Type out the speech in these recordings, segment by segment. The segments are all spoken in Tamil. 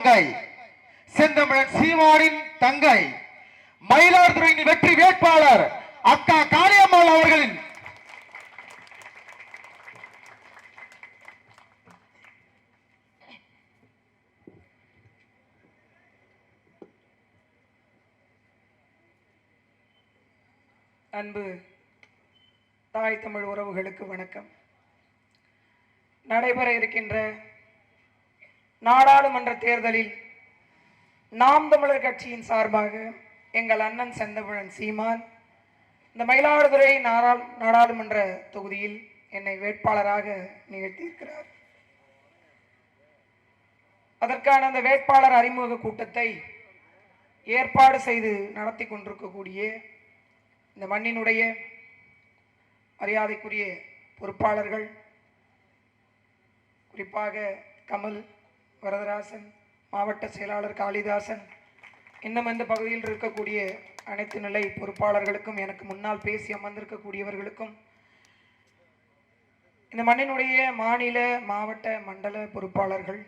தங்கை செந்தமிழன் சீமானின் தங்கை மயிலாடுதுறையின் வெற்றி வேட்பாளர் அக்கா காளியம்மாள் அவர்களின் அன்பு தாய் தமிழ் உறவுகளுக்கு வணக்கம். நடைபெற இருக்கின்ற நாடாளுமன்ற தேர்தலில் நாம் தமிழர் கட்சியின் சார்பாக எங்கள் அண்ணன் செந்தமிழன் சீமான் இந்த மயிலாடுதுறை நாடாளுமன்ற தொகுதியில் என்னை வேட்பாளராக நிகழ்த்தியிருக்கிறார். அதற்கான அந்த வேட்பாளர் அறிமுக கூட்டத்தை ஏற்பாடு செய்து நடத்தி கொண்டிருக்கக்கூடிய இந்த மண்ணினுடைய மரியாதைக்குரிய பொறுப்பாளர்கள், குறிப்பாக கமல், வரதராசன், மாவட்ட செயலாளர் காளிதாசன், இன்னும் இந்த பகுதியில் இருக்கக்கூடிய அனைத்து நிலை பொறுப்பாளர்களுக்கும், எனக்கு முன்னால் பேசி அமர்ந்திருக்கக்கூடியவர்களுக்கும், இந்த மண்ணினுடைய மாநில மாவட்ட மண்டல பொறுப்பாளர்கள்,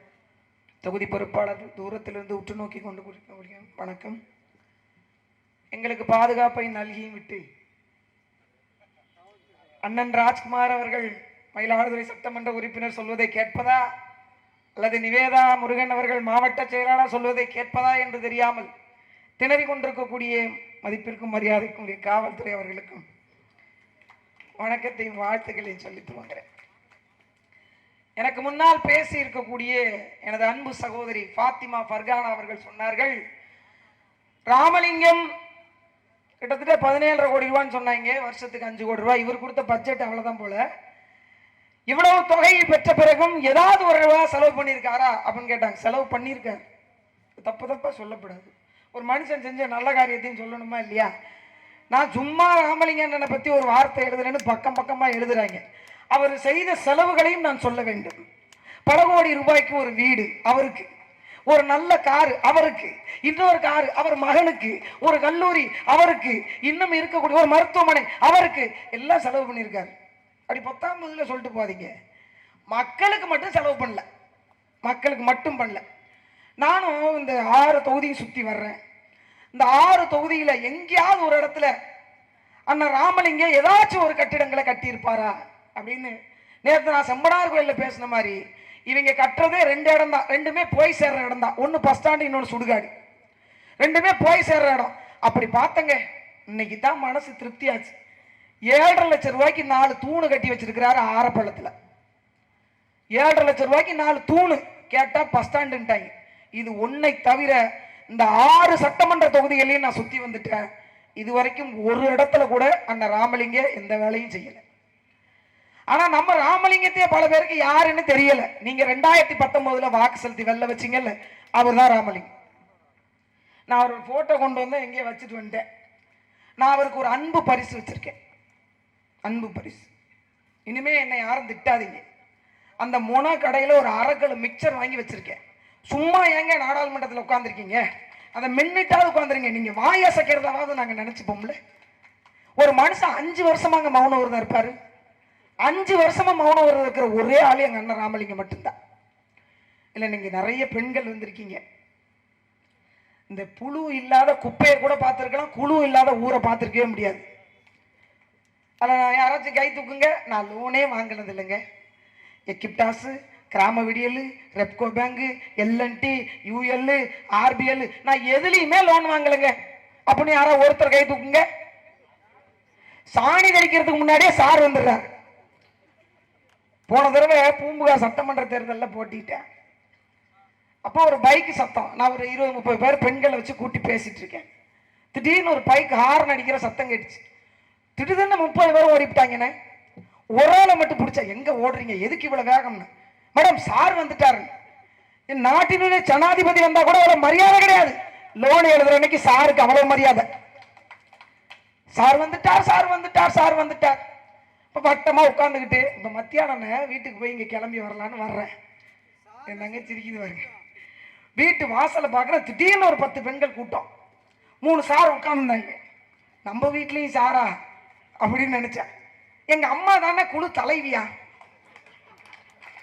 தொகுதி பொறுப்பாளர்கள், தூரத்திலிருந்து உற்று நோக்கி கொண்டு வணக்கம். எங்களுக்கு பாதுகாப்பை நல்கியும் விட்டு அண்ணன் ராஜ்குமார் அவர்கள் மயிலாடுதுறை சட்டமன்ற உறுப்பினர் சொல்வதை கேட்பதா அல்லது நிவேதா முருகன் அவர்கள் மாவட்ட செயலாளர் சொல்வதை கேட்பதா என்று தெரியாமல் திணறி கொண்டிருக்கக்கூடிய மதிப்பிற்கும் மரியாதைக்கும் காவல்துறை அவர்களுக்கும் வணக்கத்தையும் வாழ்த்துக்களையும் சொல்லி துவங்குகிறேன். எனக்கு முன்னால் பேசி இருக்கக்கூடிய எனது அன்பு சகோதரி ஃபாத்திமா ஃபர்கானா அவர்கள் சொன்னார்கள், ராமலிங்கம் கிட்டத்தட்ட 17.5 கோடி ரூபான்னு சொன்னாங்க, வருஷத்துக்கு 5 கோடி ரூபாய். இவர் கொடுத்த பட்ஜெட் அவ்வளவுதான் போல. இவ்வளவு தொகையை பெற்ற பிறகும் ஏதாவது ஒரு ரூபா செலவு பண்ணியிருக்காரா அப்படின்னு கேட்டாங்க. செலவு பண்ணியிருக்காரு, தப்பா சொல்லப்படாது. ஒரு மனுஷன் செஞ்ச நல்ல காரியத்தையும் சொல்லணுமா இல்லையா? நான் சும்மா ராமலிங்கண்ணனை பத்தி ஒரு வார்த்தை எழுதுறேன்னு பக்கமா எழுதுறாங்க. அவர் செய்த செலவுகளையும் நான் சொல்ல வேண்டும். பல கோடி ரூபாய்க்கு ஒரு வீடு அவருக்கு, ஒரு நல்ல காரு அவருக்கு, இன்னொரு காரு அவர் மகனுக்கு, ஒரு கல்லூரி அவருக்கு, இன்னும் இருக்கக்கூடிய ஒரு மருத்துவமனை அவருக்கு, எல்லாம் செலவு பண்ணியிருக்காரு. அப்படி 10ஆம் சொல்லிட்டு போதீங்க. மக்களுக்கு மட்டும் செலவு பண்ணல, மக்களுக்கு மட்டும் பண்ணல. நானும் இந்த 6 தொகுதியை சுற்றி வர்றேன். இந்த 6 தொகுதியில எங்கேயாவது ஒரு இடத்துல அண்ணன் ராமலிங்க ஏதாச்சும் ஒரு கட்டிடங்களை கட்டியிருப்பாரா அப்படின்னு நேற்று நான் செம்பனார் கோயிலில் பேசின மாதிரி, இவங்க கட்டுறதே 2 இடம் தான், ரெண்டுமே போய் சேர்ற இடம் தான். ஒன்று பஸ் ஸ்டாண்டு, இன்னொன்று சுடுகாடு, ரெண்டுமே போய் சேர்ற இடம். அப்படி பார்த்தங்க, இன்னைக்கு தான் மனசு திருப்தியாச்சு. 7.5 லட்சம் ரூபாய்க்கு 4 தூணு கட்டி வச்சிருக்கிறாரு ஆரப்பள்ளத்தில். 7.5 லட்சம் ரூபாய்க்கு 4 தூணு கேட்டா பஸ் ஸ்டாண்டுட்டாங்க. இது ஒன்னை தவிர இந்த 6 சட்டமன்ற தொகுதிகளையும் நான் சுத்தி வந்துட்டேன். இதுவரைக்கும் ஒரு இடத்துல கூட அந்த ராமலிங்க எந்த வேலையும் செய்யல. ஆனா நம்ம ராமலிங்கத்தையே பல பேருக்கு யாருன்னு தெரியல. நீங்க 2019 வாக்கு செலுத்தி வெல்ல வச்சிங்கல்ல, அவர் தான் ராமலிங்கம். நான் ஒரு போட்டோ கொண்டு வந்தேன், எங்கேயே வச்சுட்டு வந்துட்டேன். நான் அவருக்கு ஒரு அன்பு பரிசு வச்சிருக்கேன், அன்பு பரிசு. இனிமே என்னை யாரும் திட்டாதீங்க. அந்த மொன கடையில ஒரு 1/2 கிலோ மிக்சர் வாங்கி வச்சிருக்கேன். சும்மா ஏங்க நாடாளுமன்றத்தில் உட்காந்துருக்கீங்க, அதை மென்னிட்டாவது உட்காந்துருங்க. நீங்க வாய் அசைக்கிறதாவது நாங்க நினைச்சுப்போம்ல. ஒரு மனுஷன் 5 வருஷமாங்க மௌன விரதம் இருப்பாரு. 5 வருஷமா மௌன விரதம் இருக்கிற ஒரே ஆளு எங்க அண்ணன் ராமலிங்கம் மட்டும்தான். இல்ல, நீங்க நிறைய பெண்கள் வந்திருக்கீங்க. இந்த புழு இல்லாத குப்பையை கூட பார்த்துருக்கலாம், குழு இல்லாத ஊரை பார்த்துருக்கவே முடியாது. அதில் யாராச்சும் கை தூக்குங்க. நான் லோனே வாங்கினது இல்லைங்க. எக்கிப்டாஸு, Grama Vidiyal, Repco bank, L and T, UL, RBL, நான் எதுலையுமே லோன் வாங்கலைங்க அப்படின்னு யாராவது ஒருத்தர் கை தூக்குங்க. சாணி தெளிக்கிறதுக்கு முன்னாடியே சார் வந்துடுறாரு. போன தடவை பூம்புகார் சட்டமன்ற தேர்தலில் போட்டிட்டேன். அப்போ ஒரு பைக்கு சத்தம். நான் ஒரு 20-30 பேர் பெண்களை வச்சு கூட்டி பேசிட்டு இருக்கேன். திடீர்னு ஒரு பைக் ஹார்ன் அடிக்கிற சத்தம் கேட்டுச்சு. திடீர்னு 30 பேர் ஓடிவிட்டாங்கன்னு. ஒரு ஆளை மட்டும் பிடிச்சா, எங்க ஓடுறீங்க, எதுக்கு இவ்வளவு வேகம்னு. மேடம், சார் வந்துட்டாரு. என் நாட்டினுடைய ஜனாதிபதி வந்தா கூட அவ்வளவு மரியாதை கிடையாது. லோன் எழுதுற அன்னைக்கு சாருக்கு அவ்வளவு மரியாதை. சார் வந்துட்டார், சார் வந்துட்டார், சார் வந்துட்டார். இப்ப வட்டமா உட்காந்துக்கிட்டு இப்ப மத்தியானம் வீட்டுக்கு போய் இங்க கிளம்பி வரலான்னு வர்றேன். என் தங்கச்சி சிரிக்குது பாருங்க. வீட்டு வாசலை பார்க்குறேன், திடீர்னு ஒரு 10 பெண்கள் கூட்டம். 3 சார் உட்காந்துருந்தாங்க. நம்ம வீட்லயும் சாரா அப்படின்னு நினைச்சேன். எங்க அம்மா தானே குழு தலைவியா.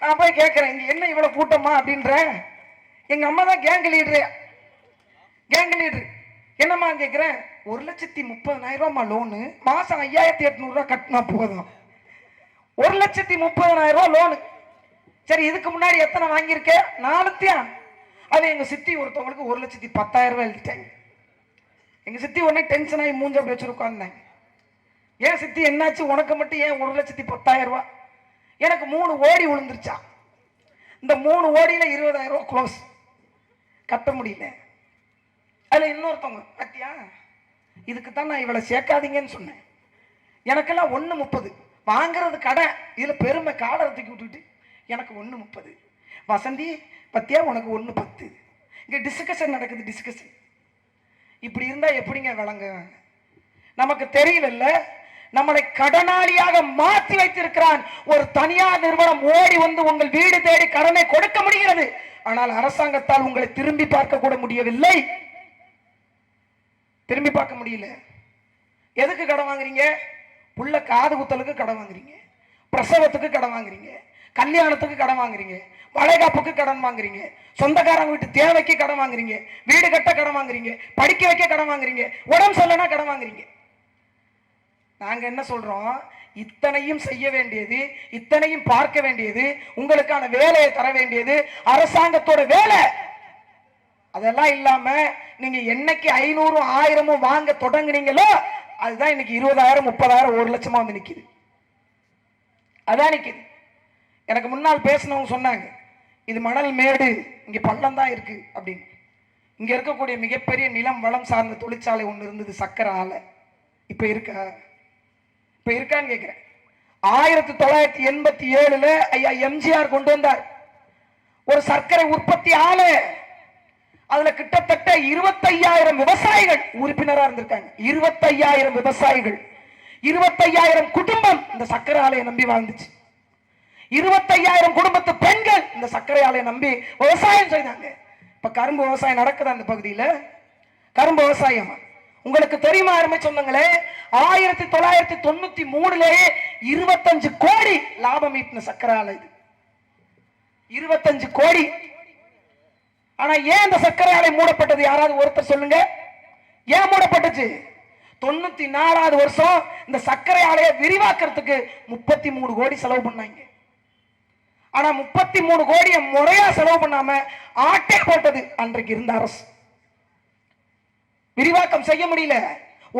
நான் போய் கேட்கிறேன், இங்க என்ன இவ்வளவு கூட்டமா அப்படின்ற. எங்க அம்மா தான் கேங் லீடரு. என்னம்மா கேட்கிறேன், 1,30,000 லோனு, மாசம் 5,800 கட்டினா போதும். 1,30,000 லோனு. சரி, இதுக்கு முன்னாடி எத்தனை வாங்கியிருக்க? 4. அது எங்க சித்தி ஒருத்தவங்களுக்கு 1,10,000 எழுதிட்டாங்க. எங்க சித்தி உடனே டென்ஷன் ஆகி மூஞ்ச அப்படி வச்சிருக்காங்க. ஏன் சித்தி என்னாச்சு, உனக்கு மட்டும் ஏன் 1,10,000? எனக்கு 3 ஓடி விழுந்துருச்சா. இந்த 3 ஓடியில 20,000 க்ளோஸ், கட்ட முடியல. அதுல இன்னொருத்தவங்க, பாத்தியா, இதுக்கு தான் நான் இவளை சேர்க்காதீங்கன்னு சொன்னேன். எனக்கெல்லாம் 1,30 வாங்குறது கடை, இதுல பெருமை காடரை தூக்கி விட்டுட்டு எனக்கு 1,30. வசந்தி பத்தியா, உனக்கு 1,10. இங்க டிஸ்கஷன் நடக்குது, டிஸ்கஷன். இப்படி இருந்தா எப்படிங்க விளங்க? நமக்கு தெரியல, நம்மளை கடனாளியாக மாற்றி வைத்திருக்கிறான். ஒரு தனியார் நிறுவனம் ஓடி வந்து உங்கள் வீடு தேடி கடனை கொடுக்க முடிகிறது. ஆனால் அரசாங்கத்தால் உங்களை திரும்பி பார்க்க கூட முடியவில்லை. திரும்பி பார்க்க முடியல. எதுக்கு கடன் வாங்குறீங்க? புள்ள காது குத்தலுக்கு கடன் வாங்குறீங்க, பிரசவத்துக்கு கடன் வாங்குறீங்க, கல்யாணத்துக்கு கடன் வாங்குறீங்க, வளைகாப்புக்கு கடன் வாங்குறீங்க, சொந்தக்காரங்க வீட்டு தேவைக்கு கடன் வாங்குறீங்க, வீடு கட்ட கடன் வாங்குறீங்க, படிக்க வைக்க கடன் வாங்குறீங்க, உடம்பு சொல்லனா கடன் வாங்குறீங்க. நாங்க என்ன சொல்றோம், இத்தனையும் செய்ய வேண்டியது, இத்தனையும் பார்க்க வேண்டியது, உங்களுக்கான வேலையை தர வேண்டியது அரசாங்கத்தோட வேலை. அதெல்லாம் இல்லாம நீங்க என்னைக்கு 500 1000 வாங்க தொடங்குனீங்களோ அதுதான் இன்னைக்கு 20,000 30,000 1,00,000 வந்து நிக்குது. அதான் நிக்குது. எனக்கு முன்னால் பேசினவங்க சொன்னாங்க, இது மணல் மேடு, இங்க பள்ளம் தான் இருக்கு அப்படின்னு. இங்க இருக்கக்கூடிய மிகப்பெரிய நிலம் வளம் சார்ந்த தொழிற்சாலை ஒன்று இருந்தது, சக்கரை ஆலை. இப்ப இருக்கா? இப்ப இருக்கான்னு கேட்கிறேன். 1987 ஐயா எம்ஜிஆர் கொண்டு வந்தார் ஒரு சர்க்கரை உற்பத்தி ஆலை. அதுல கிட்டத்தட்ட 25,000 விவசாயிகள் உறுப்பினரா இருந்திருக்காங்க. 25,000 விவசாயிகள், 25,000 குடும்பம் இந்த சர்க்கரை ஆலையை நம்பி வாழ்ந்துச்சு. 25,000 குடும்பத்து பெண்கள் இந்த சர்க்கரை ஆலையை நம்பி விவசாயம் செய்தாங்க. இப்ப கரும்பு விவசாயம் நடக்குது அந்த பகுதியில. கரும்பு விவசாயம் உங்களுக்கு தெரியுமா? அருமை சொந்தங்களே, 1993 25 கோடி லாபம் ஈட்டின சர்க்கரை ஆலை இது. 25 கோடி. ஆனா ஏன் இந்த சர்க்கரை ஆலை மூடப்பட்டது? யாராவது ஒருத்தர் சொல்லுங்க, ஏன் மூடப்பட்டுச்சு? 94வது வருஷம் இந்த சர்க்கரை ஆலையை விரிவாக்கிறதுக்கு 33 கோடி செலவு பண்ணாங்க. ஆனா 33 கோடியை முறையா செலவு பண்ணாம ஆட்டே போட்டது அன்றைக்கு இருந்த அரசு. விரிவாக்கம் செய்ய முடியல.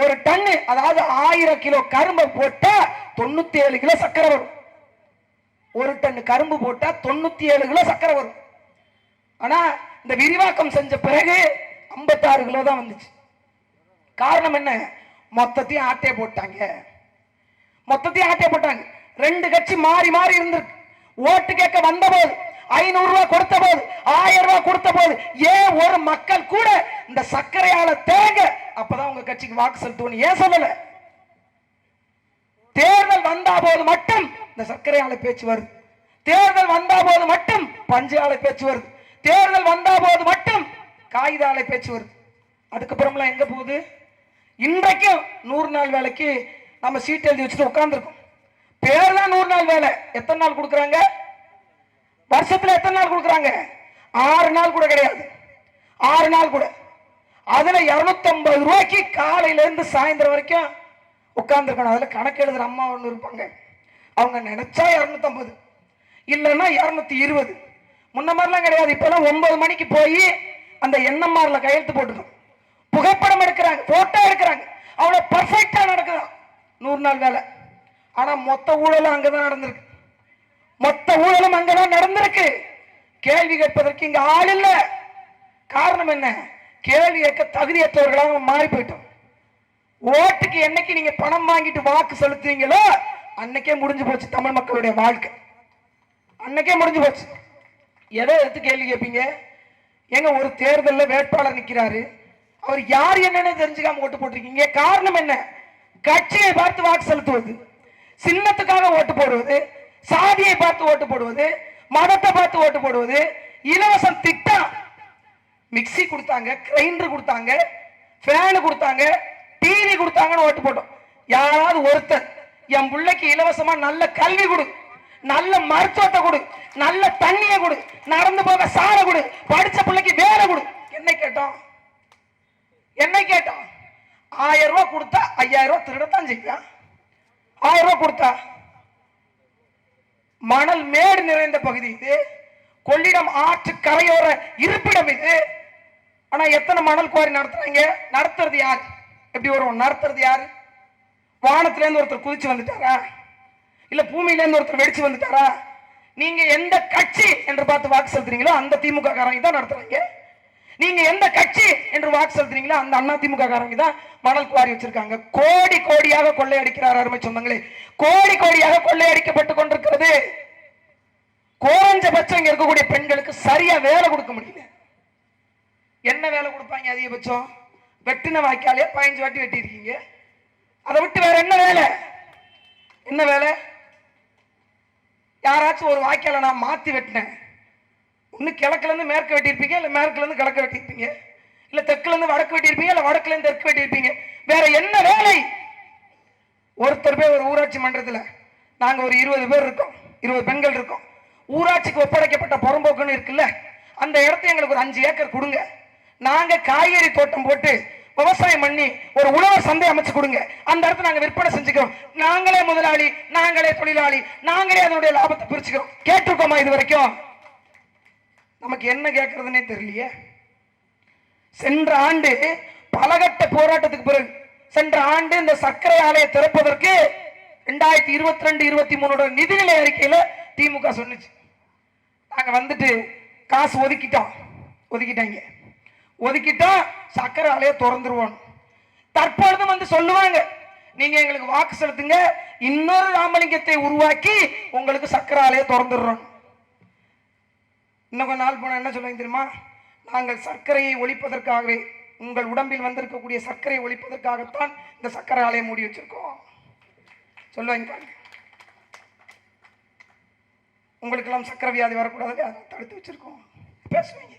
ஒரு டன்னு, அதாவது 1000 கிலோ கரும்பு போட்டா 97 கிலோ சர்க்கரை வரும். ஒரு டன் கரும்பு போட்டா 97 கிலோ சர்க்கரை வரும். ஆனா இந்த விரிவாக்கம் செஞ்ச பிறகு 56 கிலோ தான் வந்துச்சு. காரணம் என்ன? மொத்தத்தையும் ஆட்டே போட்டாங்க. மொத்தத்தையும் ஆட்டே போட்டாங்க. 2 கட்சி மாறி மாறி இருந்திருக்கு. ஓட்டு கேட்க வந்த போது 500 ரூபாய் கொடுத்த போது, 1000 ரூபாய் கொடுத்த போது, ஏன் ஒரு மக்கள் கூட இந்த சர்க்கரையால தேங்க அப்பதான் உங்க கட்சிக்கு வாக்கு செலுத்துவோம் ஏன் சொல்லல? தேர்தல் வந்தா போது மட்டும் இந்த சர்க்கரை ஆலை பேச்சு வருது. தேர்தல் வந்தா போது மட்டும் பஞ்சு ஆலை பேச்சு வருது. தேர்தல் வந்தா போது மட்டும் காகித ஆலை பேச்சு வருது. அதுக்கப்புறம்லாம் எங்க போகுது? இன்றைக்கும் 100 நாள் வேலைக்கு நம்ம சீட் எழுதி வச்சுட்டு உட்கார்ந்துருக்கோம். பேர் தான் 100 நாள் வேலை. எத்தனை நாள் கொடுக்குறாங்க? வருஷத்துல எத்தனை நாள் கொடுக்குறாங்க? 6 நாள் கூட கிடையாது. 6 நாள் கூட. அதுல 250 ரூபாய்க்கு காலையில இருந்து சாயந்தரம் வரைக்கும் உட்கார்ந்துருக்கணும். அதுல கணக்கு எழுதுற அம்மா ஒண்ணு இருப்பாங்க. அவங்க நினைச்சா 250, இல்லைன்னா 220. முன்ன மாதிரிலாம் கிடையாது. இப்பெல்லாம் 9 மணிக்கு போய் அந்த என்எம்ஆர்ல கையெழுத்து போட்டுக்கணும். புகைப்படம் எடுக்கிறாங்க, போட்டோ எடுக்கிறாங்க. அவ்வளவு பர்ஃபெக்டா நடக்குதான் 100 நாள் வேலை. ஆனா மொத்த ஊழலும் அங்கதான் நடந்திருக்கு. மொத்த ஊழலும் அங்கதான் நடந்திருக்கு. கேள்வி கேட்பதற்கு இங்க ஆள் இல்ல. காரணம் என்ன? கேள்வி கேட்க தகுதியற்றவர்களாக மாறி போயிட்டோம். ஓட்டுக்கு என்னைக்கு நீங்க பணம் வாங்கிட்டு வாக்கு செலுத்துவீங்களோ அன்னைக்கே முடிஞ்சு போச்சு தமிழ் மக்களுடைய வாழ்க்கை. அன்னைக்கே முடிஞ்சு போச்சு. எதை எடுத்து கேள்வி கேட்பீங்க? எங்க ஒரு தேர்தலில் வேட்பாளர் நிக்கிறாரு, அவர் யார் என்னன்னு தெரிஞ்சுக்காம ஓட்டு போட்டிருக்கீங்க. காரணம் என்ன? கட்சியை பார்த்து வாக்கு செலுத்துவது, சின்னத்துக்காக ஓட்டு போடுவது, சாதியை பார்த்து ஓட்டு போடுவது, மதத்தை பார்த்து ஓட்டு போடுவது, இலவசம் திட்டம், மிக்சி கொடுத்தாங்க, கிரைண்டர் கொடுத்தாங்க, ஃபேன் கொடுத்தாங்க, டிவி கொடுத்தாங்கன்னு ஓட்டு போட்டோம். யாராவது ஒருத்தர் என் பிள்ளைக்கு இலவசமா நல்ல கல்வி கொடு, நல்ல மருத்துவத்தை கொடு, நல்ல தண்ணியை கொடு, நடந்து போக சாலை கொடு, படிச்ச பிள்ளைக்கு வேலை கொடு. என்ன கேட்டோம்? என்ன கேட்டோம்? 1000 ரூபாய் கொடுத்தா 5000 ரூபாய் திருடத்தான் செய்வான். 1000 ரூபாய் கொடுத்தா மணல் மேடு நிறைந்த பகுதி இது, கொள்ளிடம் ஆற்று கரையோர இருப்பிடம் இது. ஆனா எத்தனை மணல் குவாரி நடத்துறாங்க? நடத்துறது யாரு? எப்படி வரும்? நடத்துறது யாரு? வானத்துல இருந்து ஒருத்தர் குதிச்சு வந்துட்டாரா? இல்ல பூமியில இருந்து ஒருத்தர் வெடிச்சு வந்துட்டாரா? நீங்க எந்த கட்சி என்று பார்த்து வாக்கு செலுத்துறீங்களோ அந்த திமுக காரங்க தான் நடத்துறாங்க. நீங்க எந்த கட்சி என்று வாக்கு செலுத்துறீங்களோ அந்த அண்ணா திமுக காரங்க தான் மணல் குவாரி வச்சிருக்காங்க. கோடி கோடியாக கொள்ளையடிக்கிறார் அருமை சொந்தங்களே. கோடி கோடியாக கொள்ளையடிக்கப்பட்டு கொண்டிருக்கிறது. குறைஞ்சபட்சம் இங்க இருக்கக்கூடிய பெண்களுக்கு சரியா வேலை கொடுக்க முடியல. என்ன வேலை கொடுப்பாங்க? அதிகபட்சம் வெட்டின வாய்க்காலே 15 வாட்டி வெட்டி இருக்கீங்க. அதை விட்டு வேற என்ன வேலை? என்ன வேலை? யாராச்சும் ஒரு வாய்க்கால நான் மாத்தி வெட்டினேன், ஒண்ணு கிழக்குல இருந்து மேற்கு வெட்டியிருப்பீங்க, இல்ல மேற்குல இருந்து கிழக்கு வெட்டியிருப்பீங்க, இல்ல தெற்குல இருந்து வடக்கு வெட்டியிருப்பீங்க, இல்ல வடக்குல இருந்து தெற்கு வெட்டியிருப்பீங்க. வேற என்ன வேலை? ஒருத்தர் பேர் ஒரு ஊராட்சி மன்றத்தில் நாங்க ஒரு 20 பேர் இருக்கோம், 20 பெண்கள் இருக்கோம். ஊராட்சிக்கு ஒப்படைக்கப்பட்ட புறம்போக்குன்னு இருக்குல்ல, அந்த இடத்த எங்களுக்கு ஒரு 5 ஏக்கர் கொடுங்க. நாங்க காய்கறி தோட்டம் போட்டு விவசாயம் பண்ணி ஒரு உழவர் சந்தை அமைச்சு கொடுங்க. அந்த இடத்துல நாங்க விற்பனை செஞ்சுக்கிறோம். நாங்களே முதலாளி, நாங்களே தொழிலாளி, நாங்களே அதனுடைய லாபத்தை பிரிச்சுக்கிறோம். கேட்டிருக்கோமா இது வரைக்கும்? நமக்கு என்ன கேட்கறதுன்னே தெரியலையே. சென்ற ஆண்டு பலகட்ட போராட்டத்துக்கு பிறகு, சென்ற ஆண்டு இந்த சர்க்கரை ஆலையை திறப்பதற்கு 2022-23 நிதிநிலை அறிக்கையில திமுக சொன்னுச்சு, நாங்க வந்துட்டு காசு ஒதுக்கிட்டோம், சர்க்கரை ஆலையை திறந்துருவோம். தற்பொழுது வந்து சொல்லுவாங்க, நீங்க எங்களுக்கு வாக்கு செலுத்துங்க, இன்னொரு ராமலிங்கத்தை உருவாக்கி உங்களுக்கு சர்க்கரை ஆலையை திறந்துடுறோம். இன்னும் கொஞ்ச நாள் போனா என்ன சொல்லுவாங்க தெரியுமா? நாங்கள் சர்க்கரையை ஒழிப்பதற்காகவே, உங்கள் உடம்பில் வந்திருக்கக்கூடிய சர்க்கரையை ஒழிப்பதற்காகத்தான் இந்த சர்க்கரை ஆலையை மூடி வச்சிருக்கோம் சொல்லுவாங்க. உங்களுக்கெல்லாம் சர்க்கரை வியாதி வரக்கூடாது, அதை தடுத்து வச்சிருக்கோம் பேசுவீங்க.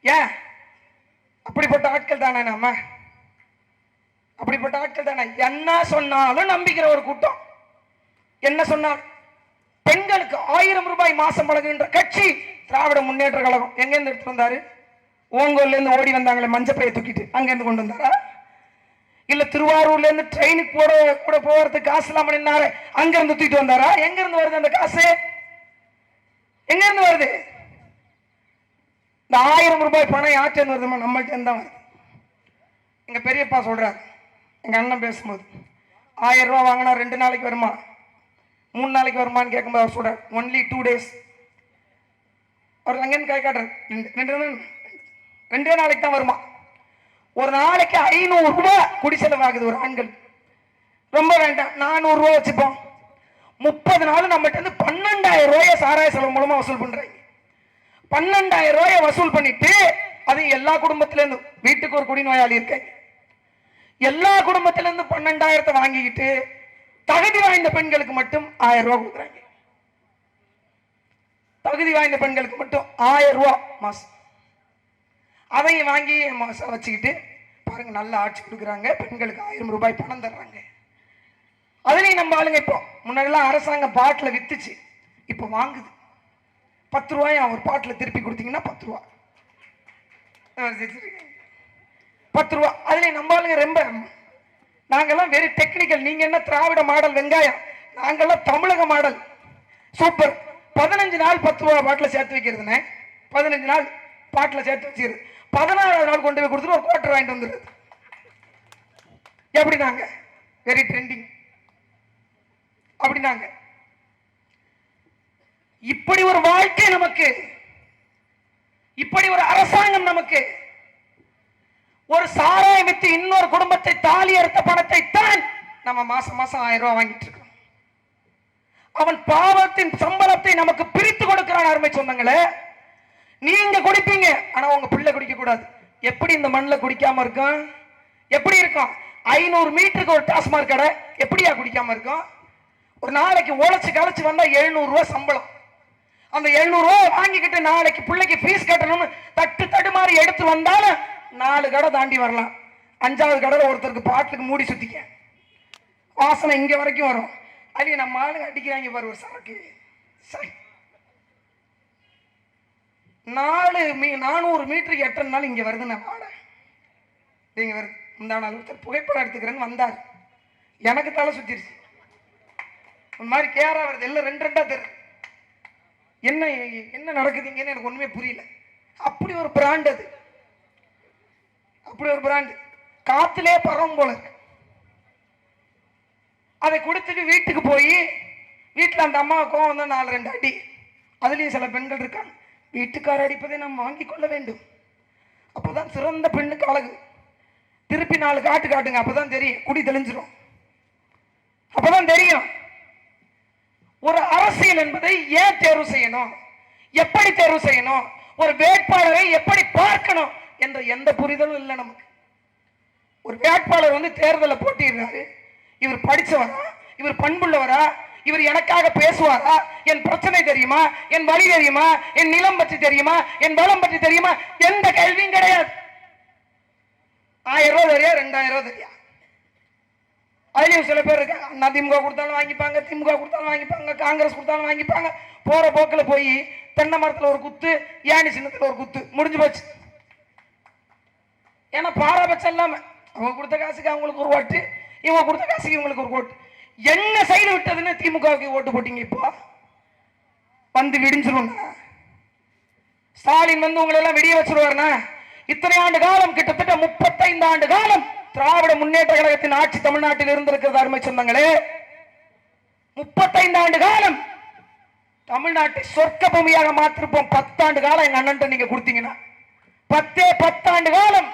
ஏன்? அப்படிப்பட்ட ஆட்கள் தானே நாம, அப்படிப்பட்ட ஆட்கள் தானே. என்ன சொன்னாலும் நம்பிக்கிற ஒரு கூட்டம். என்ன சொன்னால் பெண்களுக்கு 1000 ரூபாய் மாசம் வழங்குகின்ற கட்சி திராவிட முன்னேற்ற கழகம். எங்க இருந்து எடுத்து வந்தாரு? ஓங்கோல்ல இருந்து ஓடி வந்தாங்களே மஞ்சப்பையை தூக்கிட்டு, அங்க இருந்து கொண்டு வந்தாரா? இல்ல திருவாரூர்ல இருந்து ட்ரெயினுக்கு கூட போறதுக்கு காசு இல்லாம நின்னாரு, அங்க இருந்து தூக்கிட்டு வந்தாரா? எங்க இருந்து வருது அந்த காசு? எங்க இருந்து வருது? இந்த 1000 ரூபாய் பணம் யார்கிட்ட இருந்து வருதுமா? நம்மள்ட்ட இருந்து தான் வருது. எங்க பெரியப்பா சொல்றாரு, எங்க அண்ணன் பேசும்போது, 1000 ரூபாய் வாங்கினா 2 நாளைக்கு வருமா, 3 நாளைக்கு வருமானு கேட்கும்போது அவர் சொல்றாரு, ஒன்லி 2 days. அவர் அங்கேன்னு கை காட்டுறாரு, 2 நாளைக்கு தான் வருமா. ஒரு நாளைக்கு 500 ரூபாய் குடி செலவாகுது ஒரு ஆண்கள். ரொம்ப வேண்டாம், 400 ரூபாய் வச்சுப்போம். 30 நாள் நம்மகிட்ட இருந்து 12,000 ரூபாயை சாராய செலவு மூலமா வசூல் பண்றாங்க. 12,000 ரூபாயை வசூல் பண்ணிட்டு, அது எல்லா குடும்பத்திலிருந்து, வீட்டுக்கு ஒரு குடிநோயாளி இருக்க, எல்லா குடும்பத்திலிருந்து 12,000 வாங்கிக்கிட்டு தகுதி வாய்ந்த பெண்களுக்கு மட்டும் 1000 ரூபாய் கொடுக்குறாங்க. தகுதி வாய்ந்த பெண்களுக்கு மட்டும் 1000 ரூபாய் மாசம். அதையும் வாங்கி மாசம் வச்சுக்கிட்டு பாருங்க, நல்ல ஆட்சி கொடுக்குறாங்க, பெண்களுக்கு 1000 ரூபாய் பணம் தர்றாங்க. அதுலயும் நம்ம ஆளுங்க இப்போ, முன்னாடிலாம் அரசாங்கம் பாட்டில் வித்துச்சு, இப்போ வாங்குது. 10 ரூபாய் ஒரு பாட்டில் திருப்பி கொடுத்தீங்கன்னா 10 ரூபா, 10 ரூபா. அதுல நம்ம ஆளுங்க ரொம்ப, நாங்கெல்லாம் வெரி டெக்னிக்கல். நீங்க என்ன திராவிட மாடல் வெங்காயம், நாங்கெல்லாம் தமிழக மாடல் சூப்பர். 15 நாள் 10 ரூபா பாட்டில் சேர்த்து வைக்கிறதுனே, 15 நாள் பாட்டில் சேர்த்து வச்சுக்கிறது, 16வது நாள் கொண்டு போய் கொடுத்துட்டு ஒரு குவார்டர் வாங்கிட்டு வந்துடுது. எப்படி நாங்க வெரி ட்ரெண்டிங் அப்படின்னாங்க. இப்படி ஒரு வாழ்க்கை நமக்கு, இப்படி ஒரு அரசாங்கம் நமக்கு. ஒரு சாராயம் வித்து இன்னொரு குடும்பத்தை தாலி அறுத்த பணத்தை தான் நம்ம மாசம் மாசம் 1000 ரூபாய் வாங்கிட்டு இருக்கோம். அவன் பாவத்தின் சம்பளத்தை நமக்கு பிரித்து கொடுக்கிறான். அருமை சொந்தங்களே, நீங்க குடிப்பீங்க, ஆனா உங்க பிள்ளை குடிக்க கூடாது. எப்படி இந்த மண்ணில் குடிக்காம இருக்கும்? எப்படி இருக்கும்? 500 மீட்டருக்கு ஒரு டாஸ்மாக் கடை, எப்படியா குடிக்காம இருக்கும்? ஒரு நாளைக்கு உழைச்சு களைச்சு வந்தா 700 ரூபாய் சம்பளம். அந்த 700 ரூபாய் வாங்கிக்கிட்டு நாளைக்கு பிள்ளைக்கு ஃபீஸ் கட்டணும்னு தடுமாறி எடுத்து வந்தாலும் 4 கடை தாண்டி வரலாம். 5வது கடை ஒருத்தருக்கு பாட்டுக்கு மூடி சுத்திக்க, வாசனை இங்க வரைக்கும் வரும். அதுல நம்ம ஆளுங்க அடிக்கிறாங்க பாரு ஒரு சரக்கு, 400 மீட்டருக்கு எட்டனால இங்க வருது. நான் வாட இங்க வருது. இந்த நாள் ஒருத்தர் புகைப்படம் எடுத்துக்கிறேன்னு வந்தார். எனக்கு தலை சுத்திருச்சு. ஒரு மாதிரி கேரா வருது. எல்லாம் ரெண்டு ரெண்டா தெரியும். என்ன என்ன நடக்குதுங்கன்னு எனக்கு ஒண்ணுமே புரியல. அப்படி ஒரு பிராண்ட் அது. அப்படி ஒரு பிராண்ட் காத்திலே பறவும் போல இருக்கு. அதை கொடுத்துட்டு வீட்டுக்கு போய் வீட்டில் அந்த அம்மா கோவம் வந்து 4-2 அடி. அதுலேயும் சில பெண்கள் இருக்காங்க, வீட்டுக்கார அடிப்பதை நாம் வாங்கிக் கொள்ள வேண்டும், அப்போதான் சிறந்த பெண்ணுக்கு அழகு. திருப்பி 4 காட்டு காட்டுங்க, அப்பதான் தெரியும், குடி தெளிஞ்சிடும். அப்பதான் தெரியும் ஒரு அரசியல் என்பதை ஏன் தேர்வு செய்யணும், எப்படி தேர்வு செய்யணும், ஒரு வேட்பாளரை எப்படி பார்க்கணும் என்ற எந்த புரிதலும் இல்லை நமக்கு. ஒரு வேட்பாளர் வந்து தேர்தலில் போட்டிடுறாரு, இவர் படிச்சவரா, இவர் பண்புள்ளவரா, இவர் எனக்காக பேசுவாரா, என் பிரச்சனை தெரியுமா, என் வழி தெரியுமா, என் நிலம் பற்றி தெரியுமா, என் பலம் பற்றி தெரியுமா, எந்த கேள்வியும் கிடையாது. 1000 ரூபாய் தெரியா, 2000 ரூபாய் தெரியா. அதுலயும் சில பேர் இருக்காங்க, அண்ணா திமுக கொடுத்தாலும் வாங்கிப்பாங்க, திமுக கொடுத்தாலும் வாங்கிப்பாங்க, காங்கிரஸ் கொடுத்தாலும் வாங்கிப்பாங்க. போற போக்கில் போய் தென்னை மரத்தில் ஒரு குத்து, ஏணி சின்னத்தில் ஒரு குத்து, முடிஞ்சு போச்சு. ஏன்னா பாராபட்சம் இல்லாம அவங்க கொடுத்த காசுக்கு அவங்களுக்கு ஒரு ஓட்டு, இவங்க கொடுத்த காசுக்கு இவங்களுக்கு ஒரு ஓட்டு. என்ன சைடு விட்டதுன்னு திமுகவுக்கு ஓட்டு போட்டீங்க. இப்போ வந்து விடிஞ்சிரும். ஸ்டாலின் வந்து உங்களை எல்லாம் விடிய வச்சிருவாருன்னா, இத்தனை ஆண்டு காலம், கிட்டத்தட்ட 35 ஆண்டு காலம் திராவிட முன்னேற்ற கழகத்தின் ஆட்சி தமிழ்நாட்டில் இருந்திருக்கிறது. அருமை சொந்தங்களே, 35 ஆண்டு காலம் தமிழ்நாட்டை சொர்க்க பூமியாக மாற்றிருப்போம். 10 ஆண்டு காலம் எங்க அண்ணன் நீங்க கொடுத்தீங்கன்னா 10 ஆண்டு காலம்